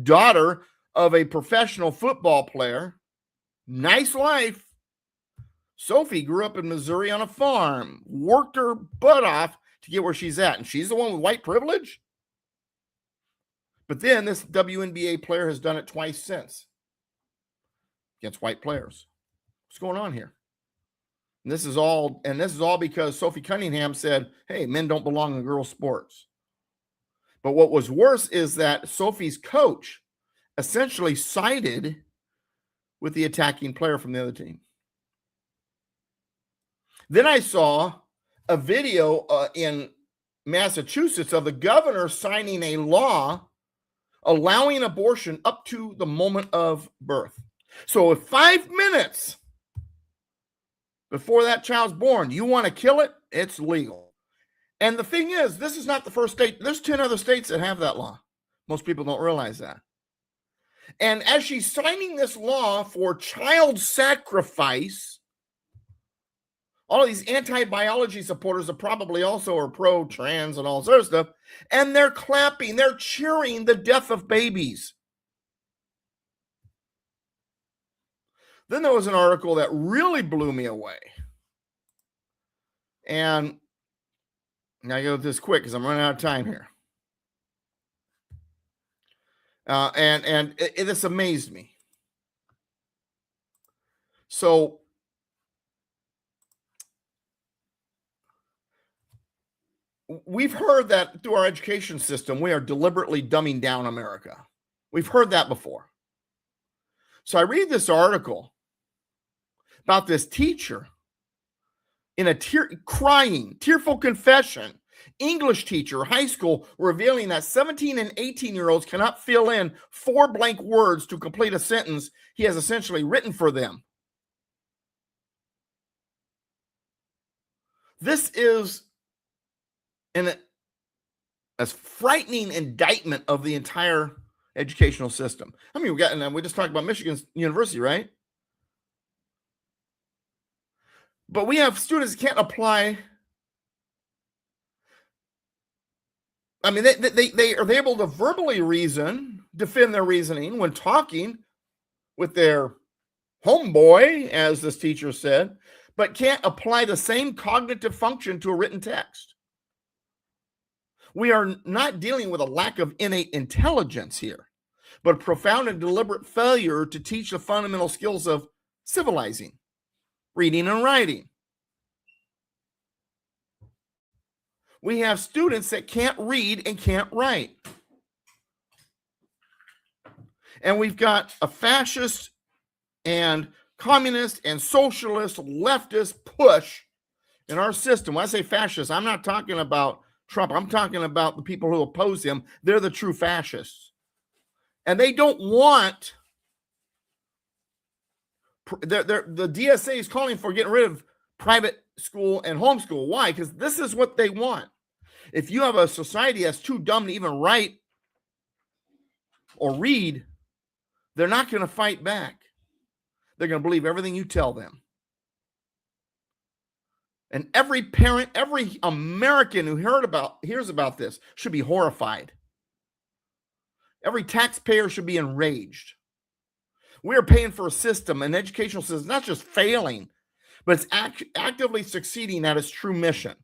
daughter of a professional football player. Nice life. Sophie grew up in Missouri on a farm, worked her butt off to get where she's at. And she's the one with white privilege. But then this WNBA player has done it twice since against white players. What's going on here? And this is all because Sophie Cunningham said, hey, men don't belong in girls' sports. But what was worse is that Sophie's coach essentially sided with the attacking player from the other team. Then I saw a video in Massachusetts of the governor signing a law allowing abortion up to the moment of birth. So if 5 minutes before that child's born, you want to kill it, it's legal. And the thing is, this is not the first state. There's 10 other states that have that law. Most people don't realize that. And as she's signing this law for child sacrifice, all of these anti-biology supporters are probably also are pro-trans and all sorts of stuff, and they're clapping, they're cheering the death of babies. Then there was an article that really blew me away. And now I go this quick because I'm running out of time here. And this amazed me. So we've heard that through our education system, we are deliberately dumbing down America. We've heard that before. So I read this article about this teacher in a tearful confession, English teacher, high school, revealing that 17 and 18-year-olds cannot fill in 4 blank words to complete a sentence he has essentially written for them. This is a frightening indictment of the entire educational system. I mean, we just talked about Michigan's university, right? But we have students that can't apply. I mean, they are able to verbally reason, defend their reasoning when talking with their homeboy, as this teacher said, but can't apply the same cognitive function to a written text. We are not dealing with a lack of innate intelligence here, but a profound and deliberate failure to teach the fundamental skills of civilizing, reading and writing. We have students that can't read and can't write. And we've got a fascist and communist and socialist leftist push in our system. When I say fascist, I'm not talking about Trump. I'm talking about the people who oppose him. They're the true fascists. And they don't want, the DSA is calling for getting rid of private school and homeschool. Why? Because this is what they want. If you have a society that's too dumb to even write or read, they're not going to fight back. They're going to believe everything you tell them. And every parent, every American who hears about this should be horrified. Every taxpayer should be enraged. We are paying for a system, an educational system, not just failing, but it's actively succeeding at its true mission,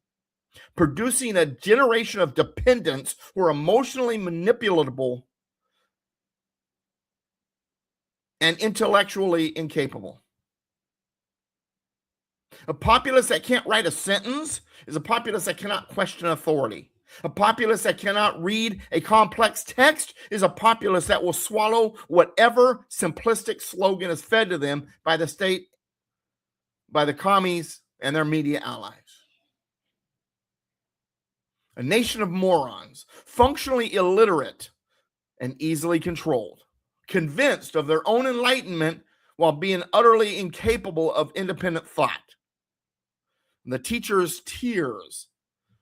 producing a generation of dependents who are emotionally manipulatable and intellectually incapable. A populace that can't write a sentence is a populace that cannot question authority. A populace that cannot read a complex text is a populace that will swallow whatever simplistic slogan is fed to them by the state, by the commies, and their media allies. A nation of morons, functionally illiterate and easily controlled. convinced of their own enlightenment while being utterly incapable of independent thought. And the teacher's tears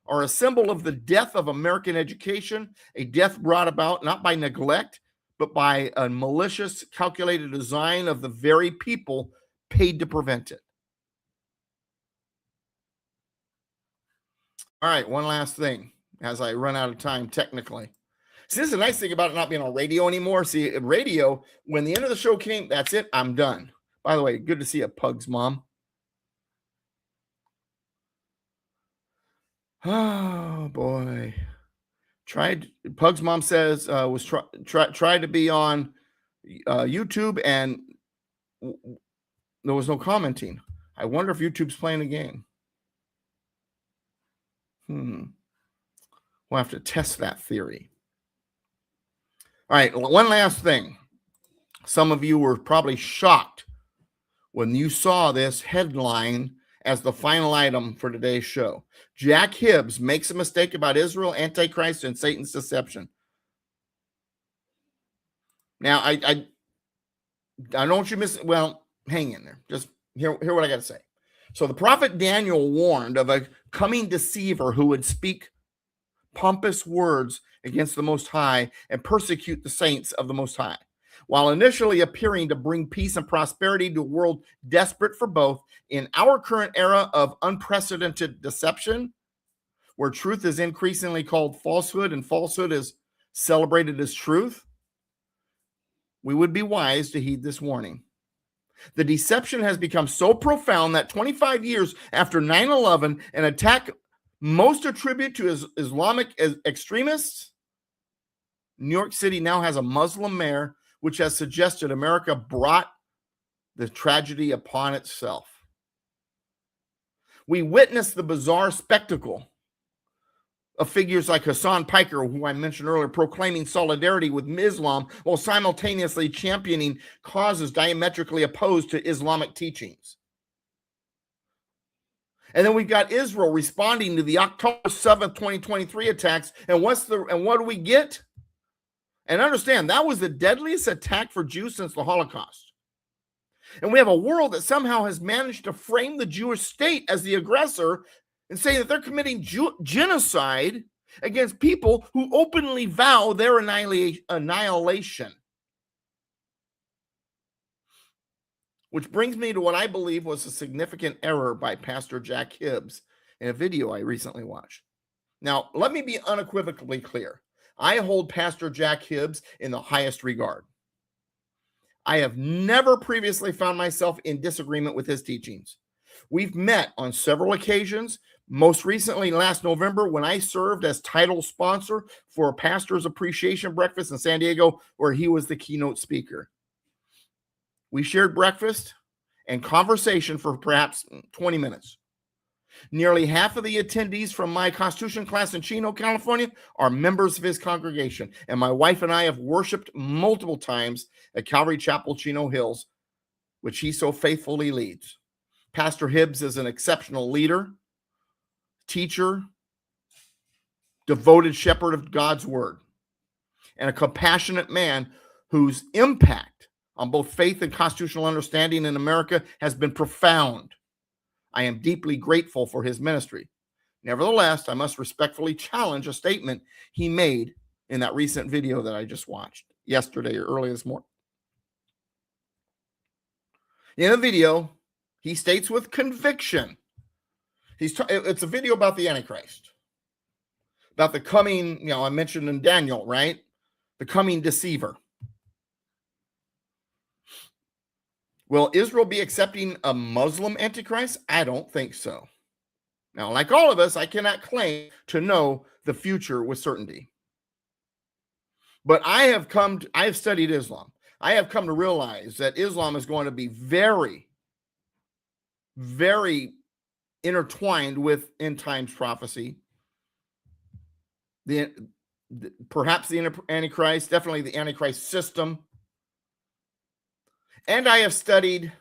are a symbol of the death of American education, a death brought about not by neglect, but by a malicious, calculated design of the very people paid to prevent it. All right, one last thing as I run out of time technically. See, this is the nice thing about it not being on radio anymore. See, radio, when the end of the show came, that's it, I'm done. By the way, good to see you, Pug's mom. Oh, boy. Pug's mom says, tried to be on YouTube and there was no commenting. I wonder if YouTube's playing a game. We'll have to test that theory. All right, one last thing. Some of you were probably shocked when you saw this headline as the final item for today's show. Jack Hibbs makes a mistake about Israel, Antichrist, and Satan's deception. Now, I don't want you to miss. Well, hang in there. Just hear what I got to say. So the prophet Daniel warned of a coming deceiver who would speak pompous words against the Most High and persecute the saints of the Most High. While initially appearing to bring peace and prosperity to a world desperate for both, in our current era of unprecedented deception, where truth is increasingly called falsehood and falsehood is celebrated as truth, we would be wise to heed this warning. The deception has become so profound that 25 years after 9/11, an attack most attribute to Islamic extremists, New York City now has a Muslim mayor, which has suggested America brought the tragedy upon itself. We witnessed the bizarre spectacle of figures like Hassan Piker, who I mentioned earlier, proclaiming solidarity with Islam while simultaneously championing causes diametrically opposed to Islamic teachings. And then we've got Israel responding to the October 7th, 2023 attacks. And what do we get? And understand, that was the deadliest attack for Jews since the Holocaust. And we have a world that somehow has managed to frame the Jewish state as the aggressor and say that they're committing genocide against people who openly vow their annihilation. Which brings me to what I believe was a significant error by Pastor Jack Hibbs in a video I recently watched. Now, let me be unequivocally clear. I hold Pastor Jack Hibbs in the highest regard. I have never previously found myself in disagreement with his teachings. We've met on several occasions, most recently last November when I served as title sponsor for a pastor's appreciation breakfast in San Diego, where he was the keynote speaker. We shared breakfast and conversation for perhaps 20 minutes. Nearly half of the attendees from my Constitution class in Chino, California, are members of his congregation, and my wife and I have worshiped multiple times at Calvary Chapel, Chino Hills, which he so faithfully leads. Pastor Hibbs is an exceptional leader, teacher, devoted shepherd of God's word, and a compassionate man whose impact on both faith and constitutional understanding in America has been profound. I am deeply grateful for his ministry. Nevertheless, I must respectfully challenge a statement he made in that recent video that I just watched yesterday or early this morning. In the video, he states with conviction, it's a video about the Antichrist, about the coming, I mentioned in Daniel, right? The coming deceiver. Will Israel be accepting a Muslim Antichrist? I don't think so. Now, like all of us, I cannot claim to know the future with certainty. But I have studied Islam. I have come to realize that Islam is going to be very, very intertwined with end times prophecy. Perhaps the Antichrist, definitely the Antichrist system. And I have studied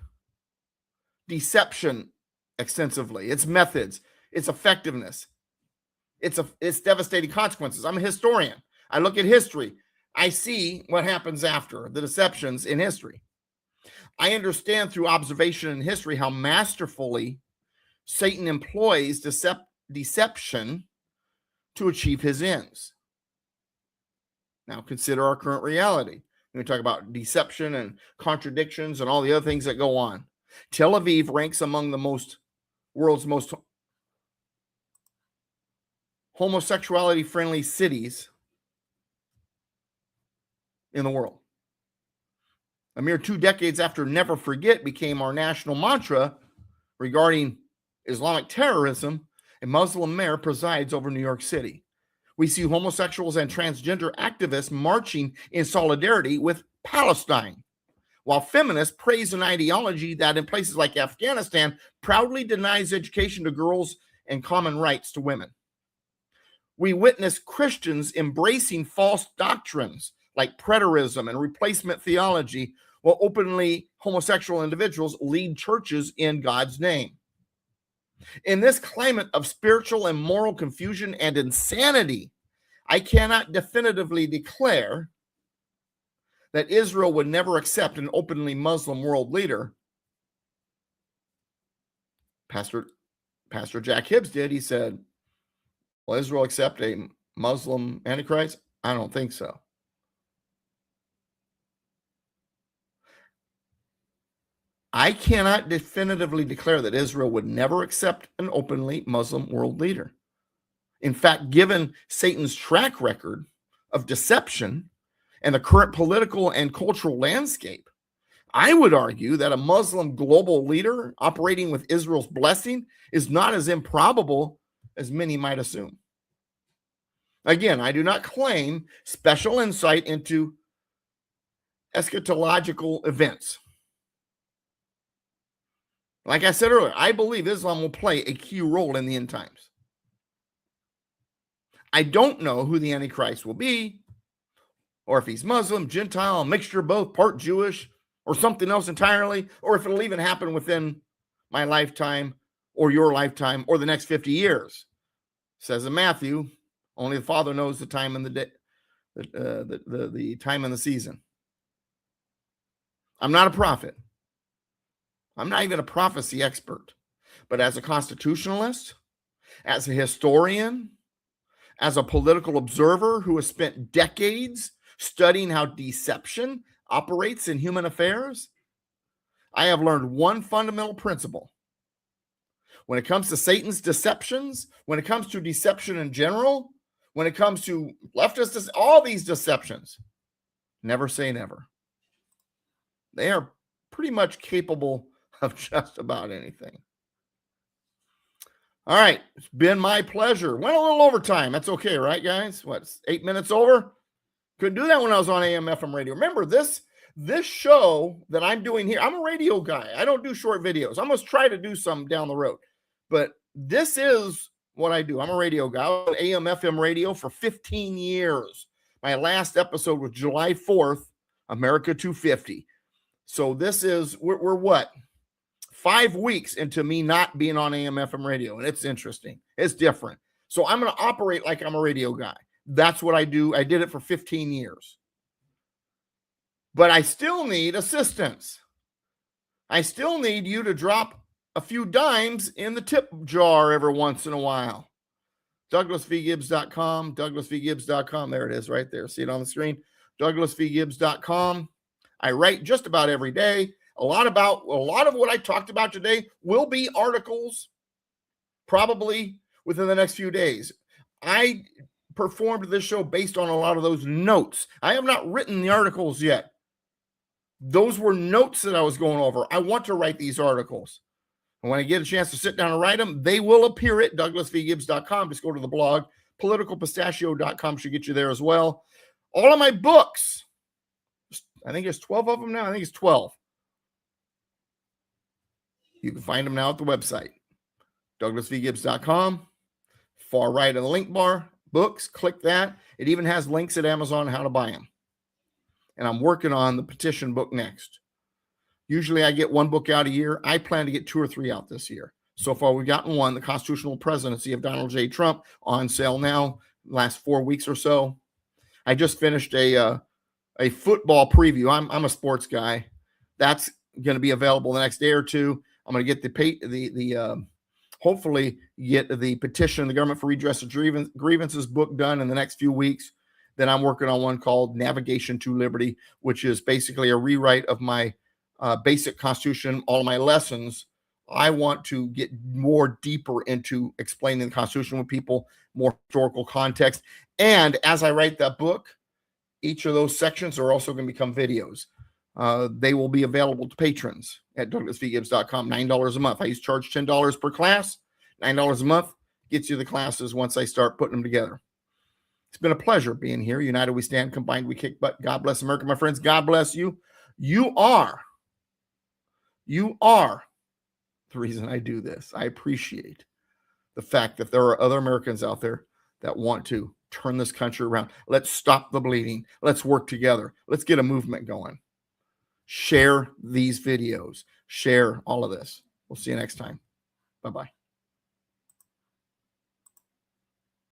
deception extensively, its methods, its effectiveness, its devastating consequences. I'm a historian. I look at history. I see what happens after the deceptions in history. I understand through observation in history how masterfully Satan employs deception to achieve his ends. Now consider our current reality. We talk about deception and contradictions and all the other things that go on. Tel Aviv ranks among the world's most homosexuality-friendly cities in the world. A mere 2 decades after Never Forget became our national mantra regarding Islamic terrorism, a Muslim mayor presides over New York City. We see homosexuals and transgender activists marching in solidarity with Palestine, while feminists praise an ideology that in places like Afghanistan proudly denies education to girls and common rights to women. We witness Christians embracing false doctrines like preterism and replacement theology, while openly homosexual individuals lead churches in God's name. In this climate of spiritual and moral confusion and insanity, I cannot definitively declare that Israel would never accept an openly Muslim world leader. Pastor Jack Hibbs did. He said, will Israel accept a Muslim Antichrist? I don't think so. I cannot definitively declare that Israel would never accept an openly Muslim world leader. In fact, given Satan's track record of deception and the current political and cultural landscape, I would argue that a Muslim global leader operating with Israel's blessing is not as improbable as many might assume. Again, I do not claim special insight into eschatological events. Like I said earlier, I believe Islam will play a key role in the end times. I don't know who the Antichrist will be, or if he's Muslim, Gentile, a mixture of both, part Jewish, or something else entirely, or if it'll even happen within my lifetime or your lifetime or the next 50 years. It says in Matthew, only the Father knows the time and the day, the time and the season. I'm not a prophet. I'm not even a prophecy expert, but as a constitutionalist, as a historian, as a political observer who has spent decades studying how deception operates in human affairs, I have learned one fundamental principle. When it comes to Satan's deceptions, when it comes to deception in general, when it comes to leftists, all these deceptions, never say never. They are pretty much capable of just about anything. All right, it's been my pleasure. Went a little overtime. That's okay, right, guys? What, 8 minutes over? Couldn't do that when I was on AM FM radio. Remember, this show that I'm doing here, I'm a radio guy. I don't do short videos. I'm going to try to do some down the road. But this is what I do. I'm a radio guy. I was on AM FM radio for 15 years. My last episode was July 4th, America 250. So this is, we're what? 5 weeks into me not being on AM FM radio, and it's interesting. It's different. So I'm going to operate like I'm a radio guy. That's what I do. I did it for 15 years. But I still need assistance. I still need you to drop a few dimes in the tip jar every once in a while. DouglasVGibbs.com, DouglasVGibbs.com. There it is right there. See it on the screen? DouglasVGibbs.com. I write just about every day. A lot of what I talked about today will be articles probably within the next few days. I performed this show based on a lot of those notes. I have not written the articles yet. Those were notes that I was going over. I want to write these articles. And when I get a chance to sit down and write them, they will appear at DouglasVGibbs.com. Just go to the blog. PoliticalPistachio.com should get you there as well. All of my books, I think there's 12 of them now. I think it's 12. You can find them now at the website, DouglasVGibbs.com. Far right in the link bar, books, click that. It even has links at Amazon how to buy them. And I'm working on the petition book next. Usually I get one book out a year. I plan to get 2 or 3 out this year. So far, we've gotten one, The Constitutional Presidency of Donald J. Trump, on sale now, last 4 weeks or so. I just finished a football preview. I'm a sports guy. That's going to be available the next day or two. I'm going to get hopefully get the petition of the government for redress of grievances book done in the next few weeks. Then I'm working on one called Navigation to Liberty, which is basically a rewrite of my basic Constitution, all of my lessons. I want to get more deeper into explaining the Constitution with people, more historical context. And as I write that book, each of those sections are also going to become videos. They will be available to patrons at DouglasVGibbs.com, $9 a month. I used to charge $10 per class. $9 a month gets you the classes once I start putting them together. It's been a pleasure being here. United we stand, combined we kick butt. God bless America, my friends. God bless you. You are the reason I do this. I appreciate the fact that there are other Americans out there that want to turn this country around. Let's stop the bleeding. Let's work together. Let's get a movement going. Share these videos. Share all of this. We'll see you next time. Bye-bye.